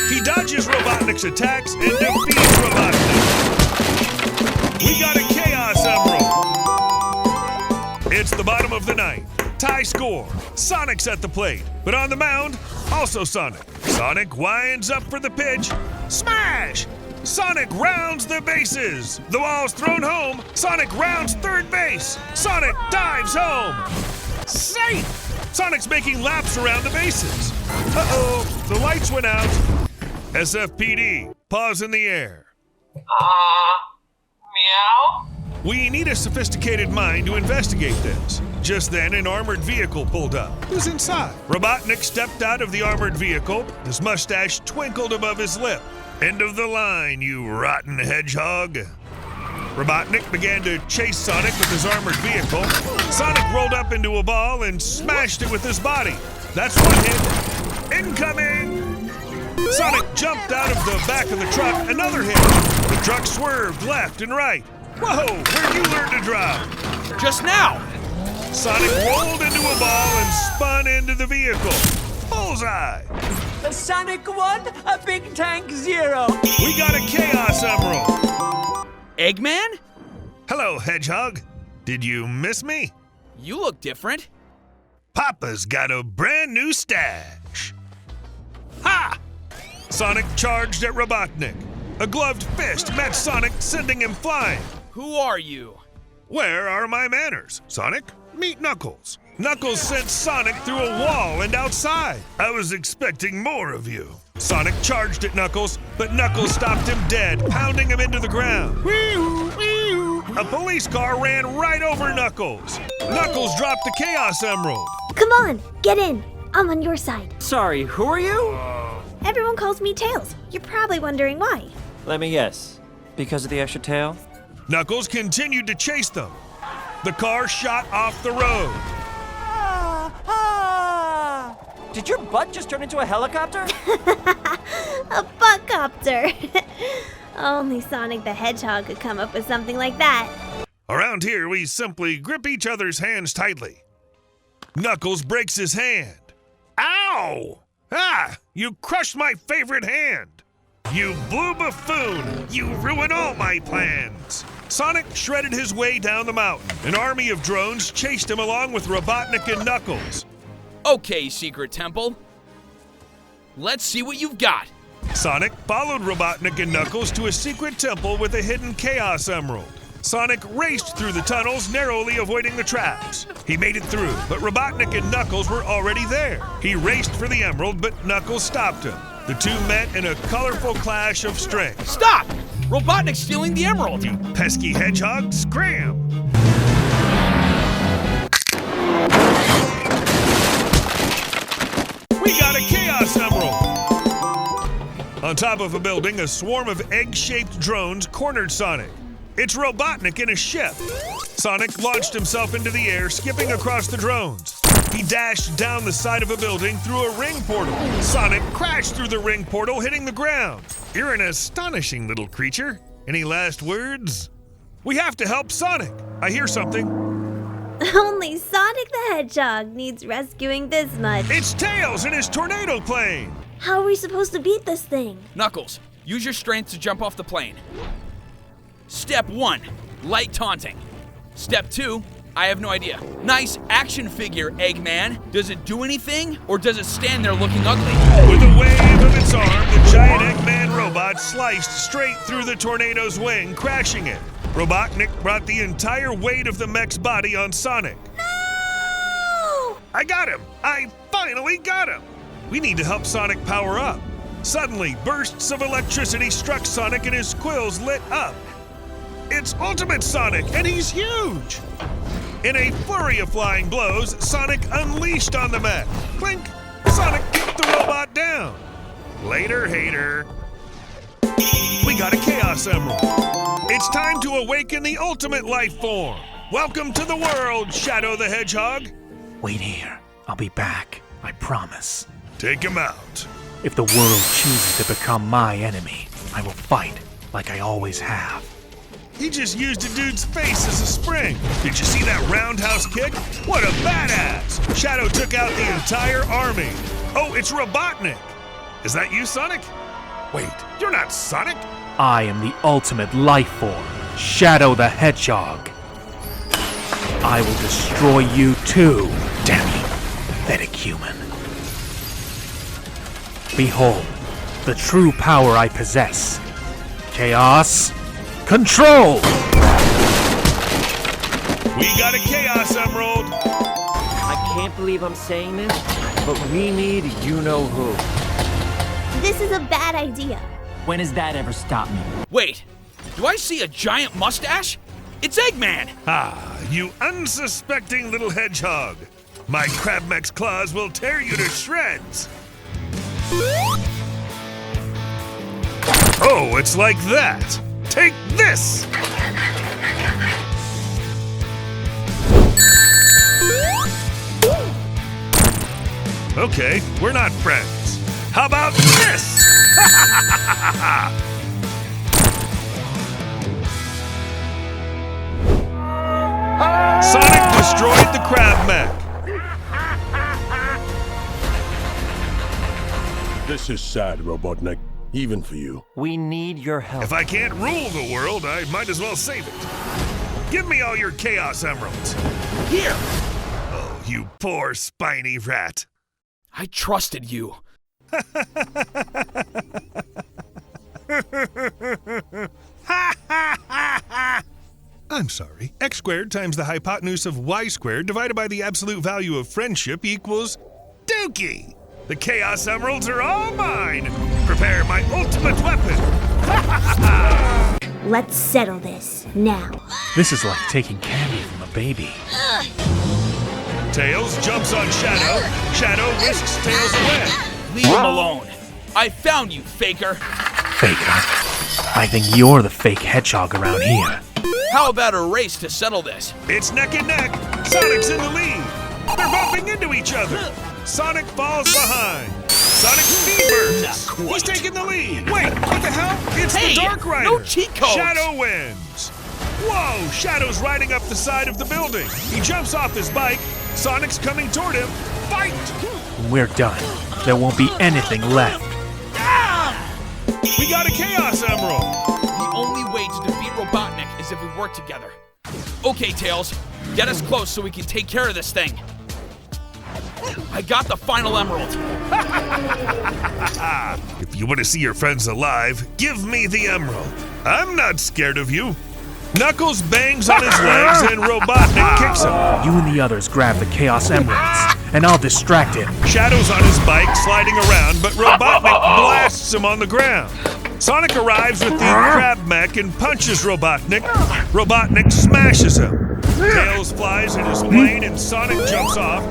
He dodges Robotnik's attacks and defeats Robotnik. We got a Chaos Emerald. It's the bottom of the ninth. Tie score. Sonic's at the plate, but on the mound, also Sonic. Sonic winds up for the pitch. Smash! Sonic rounds the bases. The ball's thrown home. Sonic rounds third base. Sonic dives home. Safe! Sonic's making laps around the bases. Uh-oh, the lights went out. SFPD, paws in the air. Meow? We need a sophisticated mind to investigate this. Just then, an armored vehicle pulled up. Who's inside? Robotnik stepped out of the armored vehicle. His mustache twinkled above his lip. End of the line, you rotten hedgehog. Robotnik began to chase Sonic with his armored vehicle. Sonic rolled up into a ball and smashed it with his body. That's one hit. Incoming! Sonic jumped out of the back of the truck. Another hit. The truck swerved left and right. Whoa, where'd you learn to drive? Just now. Sonic rolled into a ball and spun into the vehicle. Bullseye! Sonic 1, a big tank 0. We got a Chaos Emerald. Eggman? Hello, Hedgehog. Did you miss me? You look different. Papa's got a brand new stash. Ha! Sonic charged at Robotnik. A gloved fist met Sonic, sending him flying. Who are you? Where are my manners, Sonic? Meet Knuckles. Knuckles sent Sonic through a wall and outside. I was expecting more of you. Sonic charged at Knuckles, but Knuckles stopped him dead, pounding him into the ground. A police car ran right over Knuckles. Knuckles dropped the Chaos Emerald. Come on, get in. I'm on your side. Sorry, who are you? Everyone calls me Tails. You're probably wondering why. Let me guess. Because of the extra tail? Knuckles continued to chase them. The car shot off the road. Did your butt just turn into a helicopter? A buttcopter. Only Sonic the Hedgehog could come up with something like that. Around here, we simply grip each other's hands tightly. Knuckles breaks his hand. Ow! Ah! You crushed my favorite hand! You blue buffoon! You ruin all my plans! Sonic shredded his way down the mountain. An army of drones chased him along with Robotnik and Knuckles. Okay, Secret Temple. Let's see what you've got. Sonic followed Robotnik and Knuckles to a secret temple with a hidden Chaos Emerald. Sonic raced through the tunnels, narrowly avoiding the traps. He made it through, but Robotnik and Knuckles were already there. He raced for the emerald, but Knuckles stopped him. The two met in a colorful clash of strength. Stop! Robotnik's stealing the emerald! You pesky hedgehog, scram! We got a Chaos Emerald! On top of a building, a swarm of egg-shaped drones cornered Sonic. It's Robotnik in a ship. Sonic launched himself into the air, skipping across the drones. He dashed down the side of a building through a ring portal. Sonic crashed through the ring portal, hitting the ground. You're an astonishing little creature. Any last words? We have to help Sonic. I hear something. Only Sonic the Hedgehog needs rescuing this much. It's Tails in his tornado plane. How are we supposed to beat this thing? Knuckles, use your strength to jump off the plane. Step 1, light taunting. Step 2, I have no idea. Nice action figure, Eggman. Does it do anything, or does it stand there looking ugly? With a wave of its arm, the giant Eggman robot sliced straight through the tornado's wing, crashing it. Robotnik brought the entire weight of the mech's body on Sonic. No! I got him! I finally got him! We need to help Sonic power up. Suddenly, bursts of electricity struck Sonic and his quills lit up. It's Ultimate Sonic, and he's huge! In a flurry of flying blows, Sonic unleashed on the mech. Clink! Sonic kicked the robot down. Later, hater. We got a Chaos Emerald. It's time to awaken the ultimate life form. Welcome to the world, Shadow the Hedgehog. Wait here. I'll be back. I promise. Take him out. If the world chooses to become my enemy, I will fight like I always have. He just used a dude's face as a spring. Did you see that roundhouse kick? What a badass! Shadow took out the entire army. Oh, it's Robotnik. Is that you, Sonic? Wait, you're not Sonic? I am the ultimate life form, Shadow the Hedgehog. I will destroy you too, damn you, pathetic human. Behold, the true power I possess. Chaos Control! We got a Chaos Emerald! I can't believe I'm saying this, but we need you-know-who. This is a bad idea. When has that ever stopped me? Wait, do I see a giant mustache? It's Eggman! Ah, you unsuspecting little hedgehog. My Crab Mech's claws will tear you to shreds. Oh, it's like that. Take this! Okay, we're not friends. How about this? Sonic destroyed the Crab Mech. This is sad, Robotnik. Even for you. We need your help. If I can't rule the world, I might as well save it. Give me all your Chaos Emeralds. Here! Oh, you poor spiny rat. I trusted you. I'm sorry. X squared times the hypotenuse of y squared divided by the absolute value of friendship equals Dookie. The Chaos Emeralds are all mine. Prepare my ultimate weapon. Let's settle this now. This is like taking candy from a baby. Tails jumps on Shadow. Shadow whisks Tails away. Leave him alone. I found you, faker. Faker. I think you're the fake hedgehog around here. How about a race to settle this? It's neck and neck. Sonic's in the lead. They're bumping into each other. Sonic falls behind. Sonic speedbursts. He's taking the lead. Wait, what the hell? It's Hey, the Dark Rider. no cheat codes. Shadow wins. Whoa, Shadow's riding up the side of the building. He jumps off his bike. Sonic's coming toward him. Fight! When we're done, there won't be anything left. We got a Chaos Emerald. The only way to defeat Robotnik is if we work together. Okay, Tails, get us close so we can take care of this thing. I got the final emerald. If you want to see your friends alive, give me the emerald. I'm not scared of you. Knuckles bangs on his legs and Robotnik kicks him. You and the others grab the Chaos Emeralds, and I'll distract him. Shadow's on his bike sliding around, but Robotnik blasts him on the ground. Sonic arrives with the crab mech and punches Robotnik. Robotnik smashes him. Tails flies in his plane and Sonic jumps off.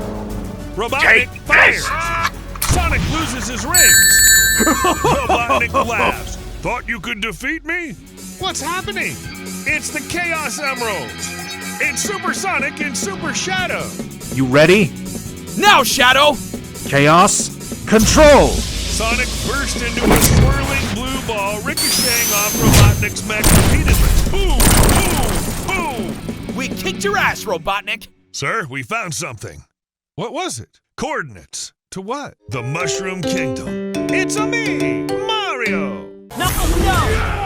Robotnik fires. Sonic loses his rings. Robotnik laughs. Thought you could defeat me? What's happening? It's the Chaos Emeralds. It's Super Sonic and Super Shadow. You ready? Now, Shadow! Chaos, control! Sonic burst into a swirling blue ball, ricocheting off Robotnik's mech repeatedly. Boom! Boom! Boom! We kicked your ass, Robotnik. Sir, we found something. What was it? Coordinates. To what? The Mushroom Kingdom. It's a me, Mario! Knuckles, no!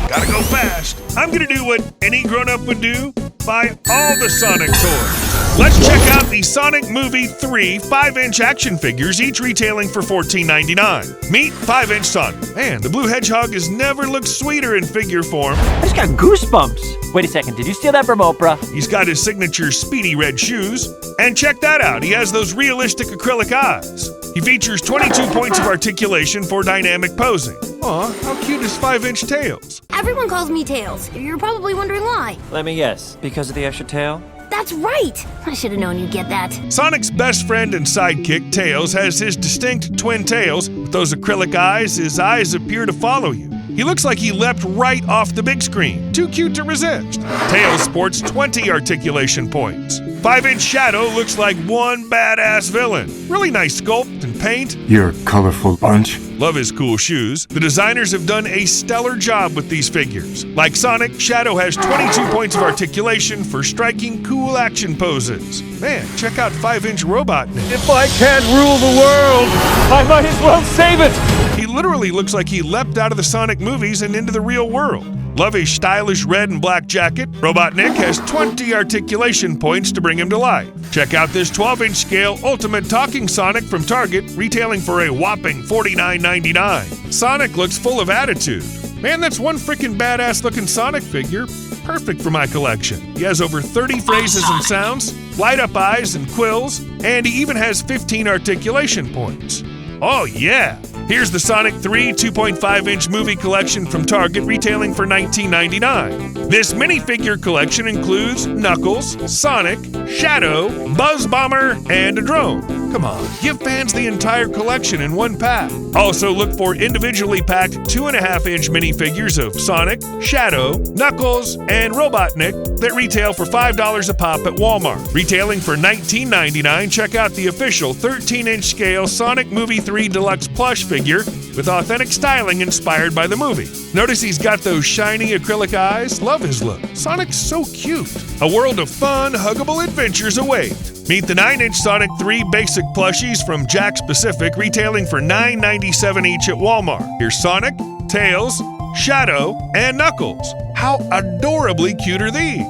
Gotta go fast. I'm gonna do what any grown-up would do. Buy all the Sonic toys. Let's check out the Sonic Movie 3 5-inch action figures, each retailing for $14.99. Meet 5-inch Sonic. Man, the blue hedgehog has never looked sweeter in figure form. I just got goosebumps. Wait a second, did you steal that from Oprah? He's got his signature speedy red shoes. And check that out, he has those realistic acrylic eyes. He features 22 points of articulation for dynamic posing. Aw, how cute is 5-inch Tails? Everyone calls me Tails. You're probably wondering why. Let me guess, because of the extra tail? That's right! I should have known you'd get that. Sonic's best friend and sidekick, Tails, has his distinct twin tails. With those acrylic eyes, his eyes appear to follow you. He looks like he leapt right off the big screen. Too cute to resist. Tails sports 20 articulation points. 5-inch Shadow looks like one badass villain. Really nice sculpt and paint. You're a colorful bunch. Love his cool shoes. The designers have done a stellar job with these figures. Like Sonic, Shadow has 22 points of articulation for striking cool action poses. Man, check out 5-inch Robotnik. If I can't rule the world, I might as well save it! He literally looks like he leapt out of the Sonic movies and into the real world. Love his stylish red and black jacket. Robotnik has 20 articulation points to bring him to life. Check out this 12-inch scale Ultimate Talking Sonic from Target, retailing for a whopping $49.99. Sonic looks full of attitude. Man, that's one freaking badass looking Sonic figure. Perfect for my collection. He has over 30 phrases and sounds, light up eyes and quills, and he even has 15 articulation points. Oh yeah! Here's the Sonic 3 2.5-inch movie collection from Target, retailing for $19.99. This minifigure collection includes Knuckles, Sonic, Shadow, Buzz Bomber, and a drone. Come on, give fans the entire collection in one pack. Also look for individually packed 2.5-inch minifigures of Sonic, Shadow, Knuckles, and Robotnik that retail for $5 a pop at Walmart. Retailing for $19.99, check out the official 13-inch scale Sonic Movie 3 Deluxe plush figure with authentic styling inspired by the movie. Notice he's got those shiny acrylic eyes? Love his look. Sonic's so cute. A world of fun, huggable adventures await. Meet the 9-inch Sonic 3 basic plushies from Jakks Pacific, retailing for $9.97 each at Walmart. Here's Sonic, Tails, Shadow, and Knuckles. How adorably cute are these?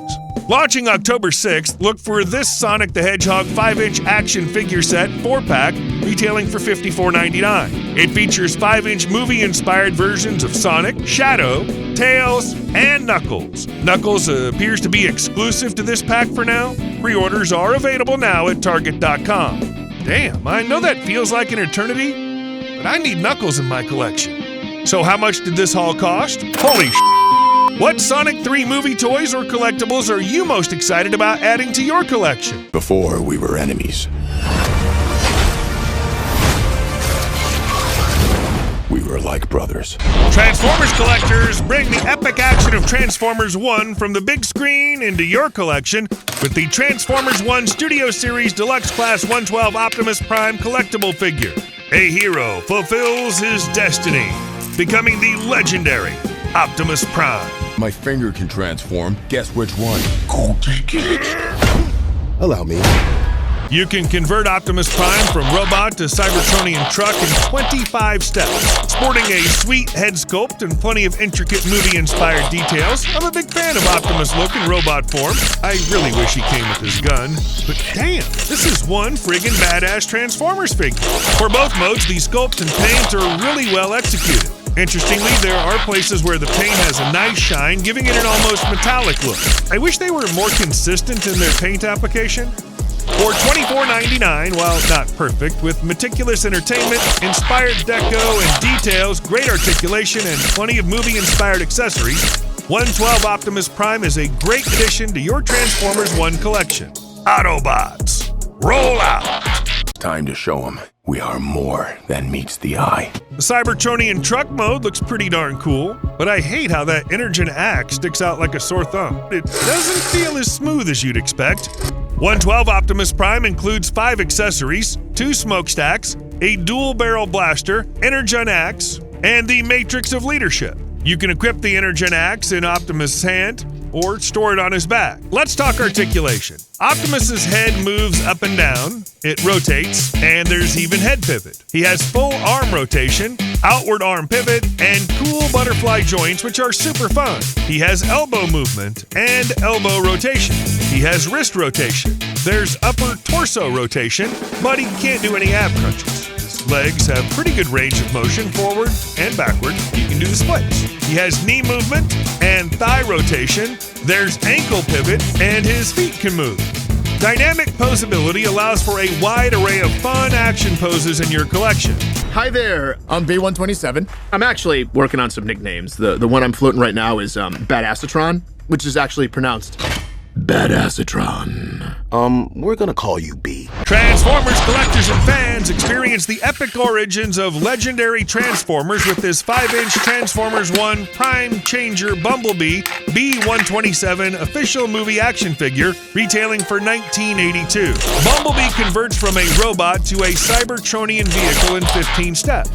Launching October 6th, look for this Sonic the Hedgehog 5-inch action figure set 4-pack, retailing for $54.99. It features 5-inch movie-inspired versions of Sonic, Shadow, Tails, and Knuckles. Knuckles appears to be exclusive to this pack for now. Pre-orders are available now at Target.com. Damn, I know that feels like an eternity, but I need Knuckles in my collection. So how much did this haul cost? Holy sh**! What Sonic 3 movie toys or collectibles are you most excited about adding to your collection? Before we were enemies, we were like brothers. Transformers collectors, bring the epic action of Transformers 1 from the big screen into your collection with the Transformers 1 Studio Series Deluxe Class 112 Optimus Prime collectible figure. A hero fulfills his destiny, becoming the legendary Optimus Prime. My finger can transform. Guess which one? Allow me. You can convert Optimus Prime from robot to Cybertronian truck in 25 steps. Sporting a sweet head sculpt and plenty of intricate movie-inspired details, I'm a big fan of Optimus' look in robot form. I really wish he came with his gun. But damn, this is one friggin' badass Transformers figure. For both modes, the sculpt and paint are really well executed. Interestingly, there are places where the paint has a nice shine, giving it an almost metallic look. I wish they were more consistent in their paint application. For $24.99, while not perfect, with meticulous entertainment, inspired deco and details, great articulation, and plenty of movie-inspired accessories, 112 Optimus Prime is a great addition to your Transformers 1 collection. Autobots, roll out! Time to show them we are more than meets the eye. The Cybertronian truck mode looks pretty darn cool, but I hate how that Energon axe sticks out like a sore thumb. It doesn't feel as smooth as you'd expect. 112 Optimus Prime includes 5 accessories, 2 smokestacks, a dual-barrel blaster, Energon axe, and the Matrix of Leadership. You can equip the Energon axe in Optimus' hand or store it on his back. Let's talk articulation. Optimus's head moves up and down, it rotates, and there's even head pivot. He has full arm rotation, outward arm pivot, and cool butterfly joints, which are super fun. He has elbow movement and elbow rotation. He has wrist rotation. There's upper torso rotation, but he can't do any ab crunches. His legs have pretty good range of motion forward and backward. He can do the splits. He has knee movement and thigh rotation. There's ankle pivot, and his feet can move. Dynamic posability allows for a wide array of fun action poses in your collection. Hi there, I'm B127. I'm actually working on some nicknames. The one I'm floating right now is Badassatron, which is actually pronounced Badassatron. We're gonna call you B. Transformers collectors and fans experience the epic origins of legendary Transformers with this 5-inch Transformers 1 Prime Changer Bumblebee B127 official movie action figure, retailing for $19.82. Bumblebee converts from a robot to a Cybertronian vehicle in 15 steps.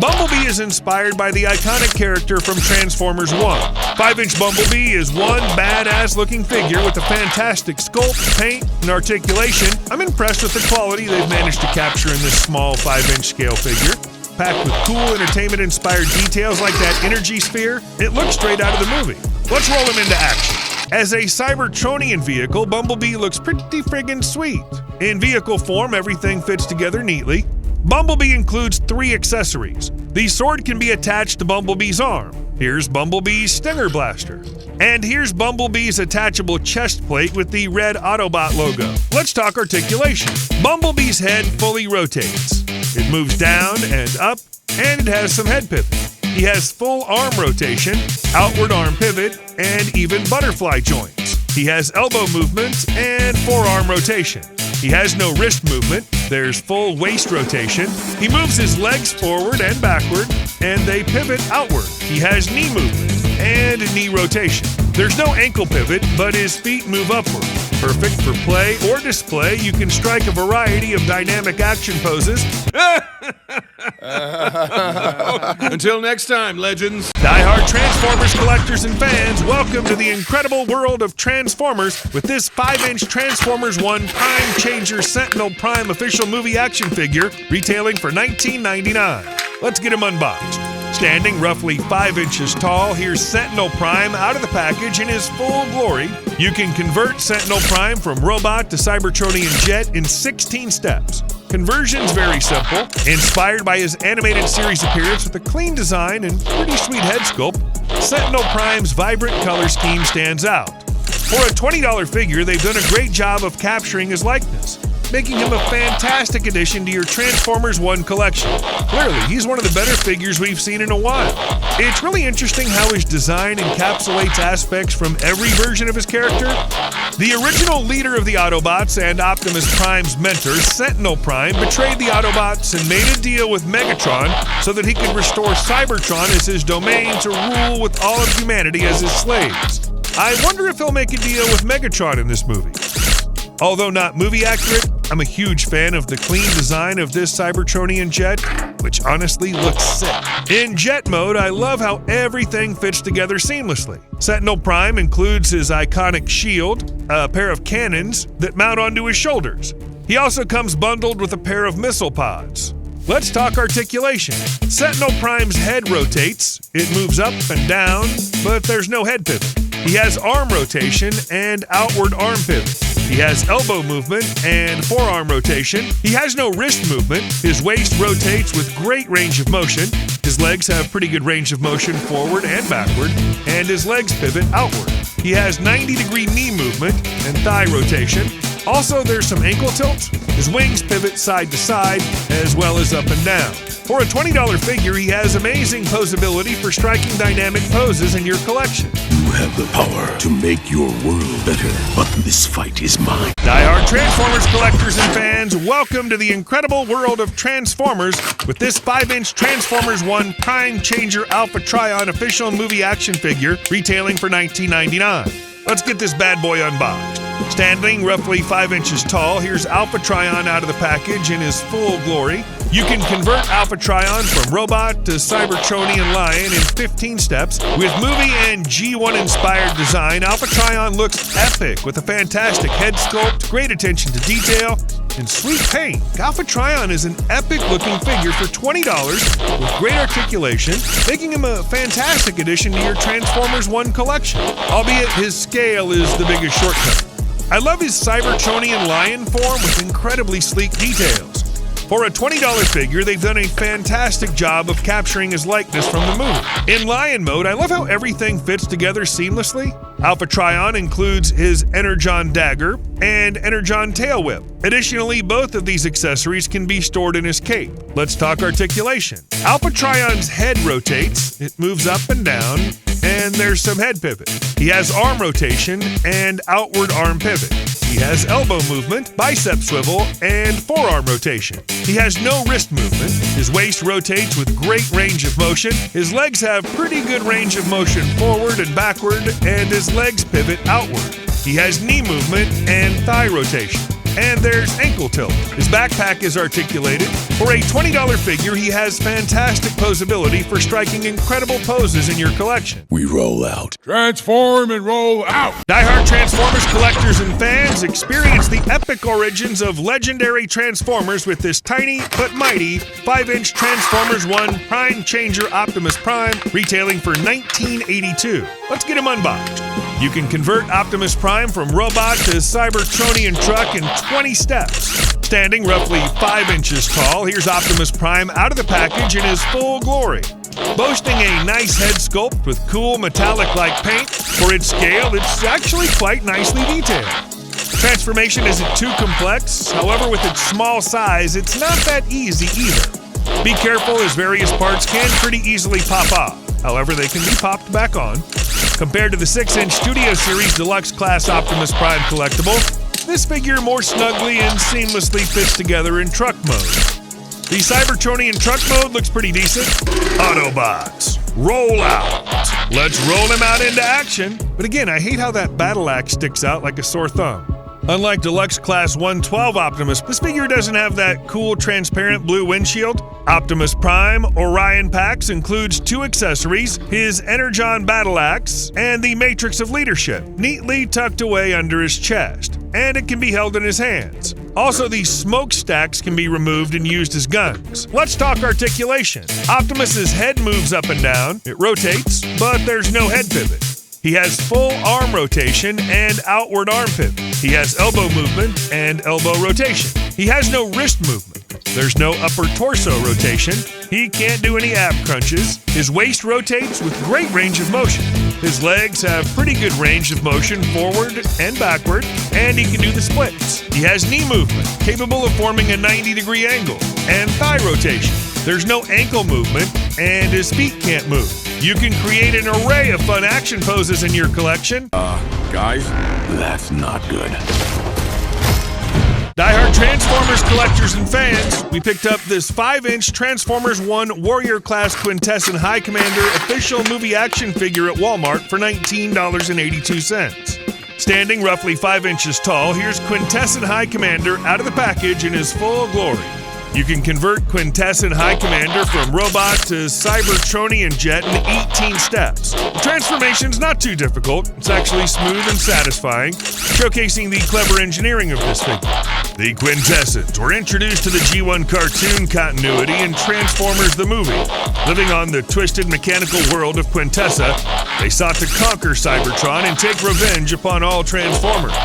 Bumblebee is inspired by the iconic character from Transformers 1. 5-inch Bumblebee is one badass-looking figure with a fantastic sculpt, paint, and articulation. I'm impressed with the quality they've managed to capture in this small 5-inch scale figure. Packed with cool entertainment-inspired details like that energy sphere, it looks straight out of the movie. Let's roll him into action. As a Cybertronian vehicle, Bumblebee looks pretty friggin' sweet. In vehicle form, everything fits together neatly. Bumblebee includes 3 accessories. The sword can be attached to Bumblebee's arm. Here's Bumblebee's Stinger Blaster. And here's Bumblebee's attachable chest plate with the red Autobot logo. Let's talk articulation. Bumblebee's head fully rotates. It moves down and up, and it has some head pivot. He has full arm rotation, outward arm pivot, and even butterfly joints. He has elbow movement and forearm rotation. He has no wrist movement. There's full waist rotation. He moves his legs forward and backward, and they pivot outward. He has knee movement and knee rotation. There's no ankle pivot, but his feet move upward. Perfect for play or display, you can strike a variety of dynamic action poses. Until next time, legends. Die-hard Transformers collectors and fans, welcome to the incredible world of Transformers with this 5-inch Transformers 1 Prime Changer Sentinel Prime official movie action figure, retailing for $19.99. Let's get him unboxed. Standing roughly 5 inches tall, here's Sentinel Prime out of the package in his full glory. You can convert Sentinel Prime from robot to Cybertronian jet in 16 steps. Conversion's very simple. Inspired by his animated series appearance with a clean design and pretty sweet head sculpt, Sentinel Prime's vibrant color scheme stands out. For a $20 figure, they've done a great job of capturing his likeness, making him a fantastic addition to your Transformers 1 collection. Clearly, he's one of the better figures we've seen in a while. It's really interesting how his design encapsulates aspects from every version of his character. The original leader of the Autobots and Optimus Prime's mentor, Sentinel Prime, betrayed the Autobots and made a deal with Megatron so that he could restore Cybertron as his domain to rule with all of humanity as his slaves. I wonder if he'll make a deal with Megatron in this movie. Although not movie accurate, I'm a huge fan of the clean design of this Cybertronian jet, which honestly looks sick. In jet mode, I love how everything fits together seamlessly. Sentinel Prime includes his iconic shield, a pair of cannons that mount onto his shoulders. He also comes bundled with a pair of missile pods. Let's talk articulation. Sentinel Prime's head rotates, it moves up and down, but there's no head pivot. He has arm rotation and outward arm pivot. He has elbow movement and forearm rotation. He has no wrist movement. His waist rotates with great range of motion. His legs have pretty good range of motion forward and backward, and his legs pivot outward. He has 90-degree knee movement and thigh rotation. Also, there's some ankle tilt. His wings pivot side to side, as well as up and down. For a $20 figure, he has amazing posability for striking dynamic poses in your collection. You have the power to make your world better, but this fight is mine. Die-hard Transformers collectors and fans, welcome to the incredible world of Transformers with this 5-inch Transformers 1 Prime Changer Alpha Trion official movie action figure retailing for $19.99. Let's get this bad boy unboxed. Standing roughly 5 inches tall, here's Alpha Trion out of the package in his full glory. You can convert Alpha Trion from robot to Cybertronian lion in 15 steps. With movie and G1-inspired design, Alpha Trion looks epic with a fantastic head sculpt, great attention to detail, and sweet paint. Alpha Trion is an epic-looking figure for $20 with great articulation, making him a fantastic addition to your Transformers 1 collection, albeit his scale is the biggest shortcut. I love his Cybertronian lion form with incredibly sleek details. For a $20 figure, they've done a fantastic job of capturing his likeness from the movie. In Lion mode, I love how everything fits together seamlessly. Alpha Trion includes his Energon dagger and Energon tail whip. Additionally, both of these accessories can be stored in his cape. Let's talk articulation. Alpha Trion's head rotates, it moves up and down, and there's some head pivot. He has arm rotation and outward arm pivot. He has elbow movement, bicep swivel, and forearm rotation. He has no wrist movement. His waist rotates with great range of motion. His legs have pretty good range of motion forward and backward, and his legs pivot outward. He has knee movement and thigh rotation. And there's ankle tilt. His backpack is articulated. For a $20 figure, he has fantastic posability for striking incredible poses in your collection. We roll out. Transform and roll out. Die-hard Transformers collectors and fans, experience the epic origins of legendary Transformers with this tiny but mighty 5-inch Transformers 1 Prime Changer Optimus Prime, retailing for $19.82. Let's get him unboxed. You can convert Optimus Prime from robot to Cybertronian truck in 20 steps. Standing roughly 5 inches tall, here's Optimus Prime out of the package in his full glory. Boasting a nice head sculpt with cool metallic-like paint, for its scale, it's actually quite nicely detailed. Transformation isn't too complex, however with its small size, it's not that easy either. Be careful as various parts can pretty easily pop off. However, they can be popped back on. Compared to the 6-inch Studio Series Deluxe Class Optimus Prime collectible, this figure more snugly and seamlessly fits together in truck mode. The Cybertronian truck mode looks pretty decent. Autobots, roll out. Let's roll him out into action. But again, I hate how that battle axe sticks out like a sore thumb. Unlike Deluxe Class 112 Optimus, this figure doesn't have that cool transparent blue windshield. Optimus Prime Orion Packs includes 2 accessories, his Energon Battle Axe and the Matrix of Leadership, neatly tucked away under his chest, and it can be held in his hands. Also, these smokestacks can be removed and used as guns. Let's talk articulation. Optimus's head moves up and down, it rotates, but there's no head pivot. He has full arm rotation and outward arm pivot. He has elbow movement and elbow rotation. He has no wrist movement. There's no upper torso rotation. He can't do any ab crunches. His waist rotates with great range of motion. His legs have pretty good range of motion forward and backward, and he can do the splits. He has knee movement, capable of forming a 90-degree angle, and thigh rotation. There's no ankle movement, and his feet can't move. You can create an array of fun action poses in your collection. Guys, that's not good. Die-hard Transformers collectors and fans, we picked up this 5-inch Transformers 1 Warrior Class Quintesson High Commander official movie action figure at Walmart for $19.82. Standing roughly 5 inches tall, here's Quintesson High Commander out of the package in his full glory. You can convert Quintesson High Commander from robot to Cybertronian jet in 18 steps. The transformation's not too difficult. It's actually smooth and satisfying, showcasing the clever engineering of this figure. The Quintessons were introduced to the G1 cartoon continuity in Transformers the movie. Living on the twisted mechanical world of Quintessa, they sought to conquer Cybertron and take revenge upon all Transformers.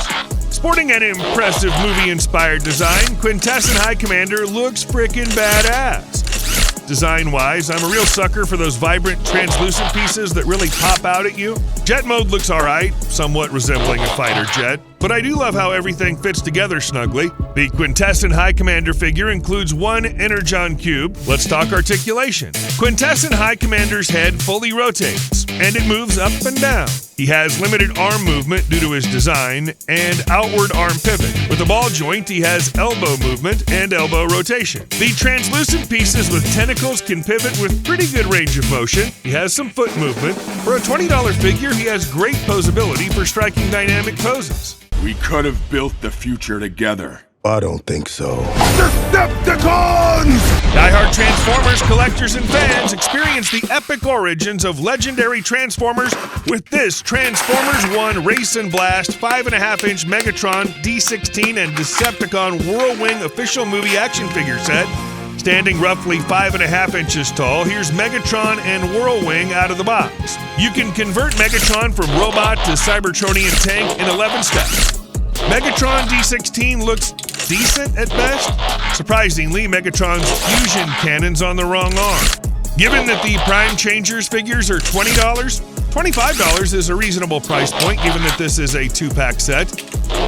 Sporting an impressive movie-inspired design, Quintesson High Commander looks frickin' badass. Design-wise, I'm a real sucker for those vibrant, translucent pieces that really pop out at you. Jet mode looks alright, somewhat resembling a fighter jet, but I do love how everything fits together snugly. The Quintesson High Commander figure includes one Energon cube. Let's talk articulation. Quintesson High Commander's head fully rotates, and it moves up and down. He has limited arm movement due to his design and outward arm pivot. With a ball joint, he has elbow movement and elbow rotation. The translucent pieces with tentacles can pivot with pretty good range of motion. He has some foot movement. For a $20 figure, he has great posability for striking dynamic poses. We could have built the future together. I don't think so. Decepticons! Die-hard Transformers collectors and fans experience the epic origins of legendary Transformers with this Transformers 1 Race and Blast 5.5-inch Megatron, D16, and Decepticon Whirlwing official movie action figure set. Standing roughly 5.5 inches tall, here's Megatron and Whirlwing out of the box. You can convert Megatron from robot to Cybertronian tank in 11 steps. Megatron D16 looks decent at best. Surprisingly, Megatron's fusion cannon's on the wrong arm. Given that the Prime Changers figures are $20, $25 is a reasonable price point given that this is a 2-pack set.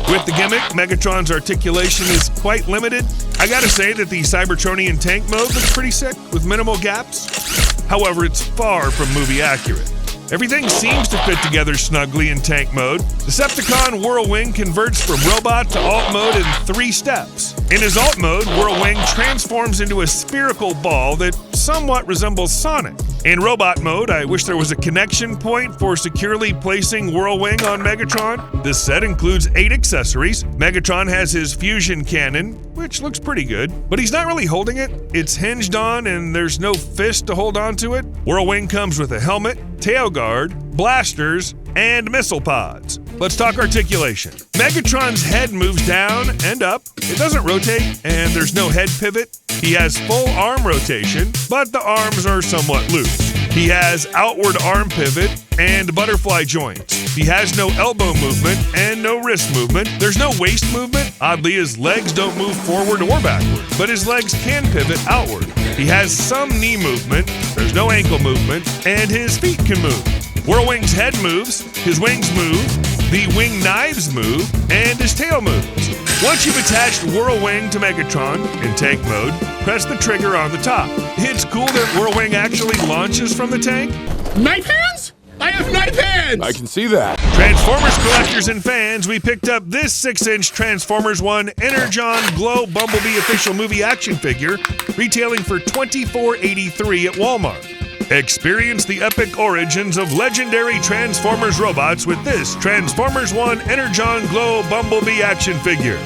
With the gimmick, Megatron's articulation is quite limited. I gotta say that the Cybertronian tank mode looks pretty sick with minimal gaps. However, it's far from movie accurate. Everything seems to fit together snugly in tank mode. Decepticon Whirlwing converts from robot to alt mode in 3 steps. In his alt mode, Whirlwing transforms into a spherical ball that somewhat resembles Sonic. In robot mode, I wish there was a connection point for securely placing Whirlwing on Megatron. This set includes 8 accessories. Megatron has his fusion cannon, which looks pretty good, but he's not really holding it. It's hinged on and there's no fist to hold onto it. Whirlwing comes with a helmet, tail guard, blasters, and missile pods. Let's talk articulation. Megatron's head moves down and up. It doesn't rotate, and there's no head pivot. He has full arm rotation, but the arms are somewhat loose. He has outward arm pivot and butterfly joints. He has no elbow movement and no wrist movement. There's no waist movement. Oddly, his legs don't move forward or backward, but his legs can pivot outward. He has some knee movement. There's no ankle movement, and his feet can move. Whirlwing's head moves, his wings move, the wing knives move, and his tail moves. Once you've attached Whirlwing to Megatron in tank mode, press the trigger on the top. It's cool that Whirlwing actually launches from the tank. Knife hands? I have knife hands! I can see that. Transformers collectors and fans, we picked up this 6-inch Transformers 1 Energon Glow Bumblebee official movie action figure, retailing for $24.83 at Walmart. Experience the epic origins of legendary Transformers robots with this Transformers 1 Energon Glow Bumblebee action figure.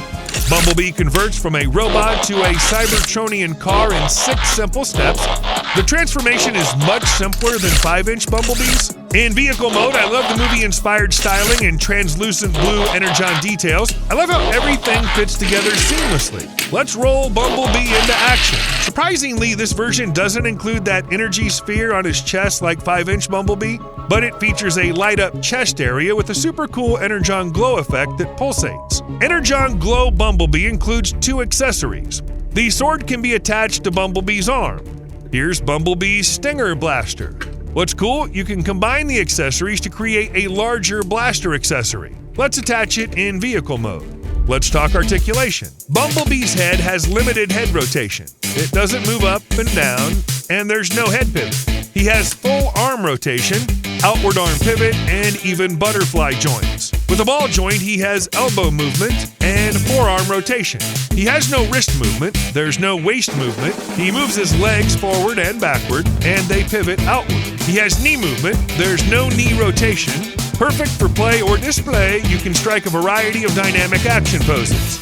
Bumblebee converts from a robot to a Cybertronian car in 6 simple steps. The transformation is much simpler than 5-inch Bumblebees. In vehicle mode, I love the movie-inspired styling and translucent blue Energon details. I love how everything fits together seamlessly. Let's roll Bumblebee into action. Surprisingly, this version doesn't include that energy sphere on his chest like 5-inch Bumblebee, but it features a light-up chest area with a super cool Energon glow effect that pulsates. Energon Glow Bumblebee includes 2 accessories. The sword can be attached to Bumblebee's arm. Here's Bumblebee's Stinger Blaster. What's cool, you can combine the accessories to create a larger blaster accessory. Let's attach it in vehicle mode. Let's talk articulation. Bumblebee's head has limited head rotation. It doesn't move up and down, and there's no head pivot. He has full arm rotation, outward arm pivot, and even butterfly joints. With a ball joint, he has elbow movement and forearm rotation. He has no wrist movement, there's no waist movement. He moves his legs forward and backward, and they pivot outward. He has knee movement, there's no knee rotation. Perfect for play or display, you can strike a variety of dynamic action poses.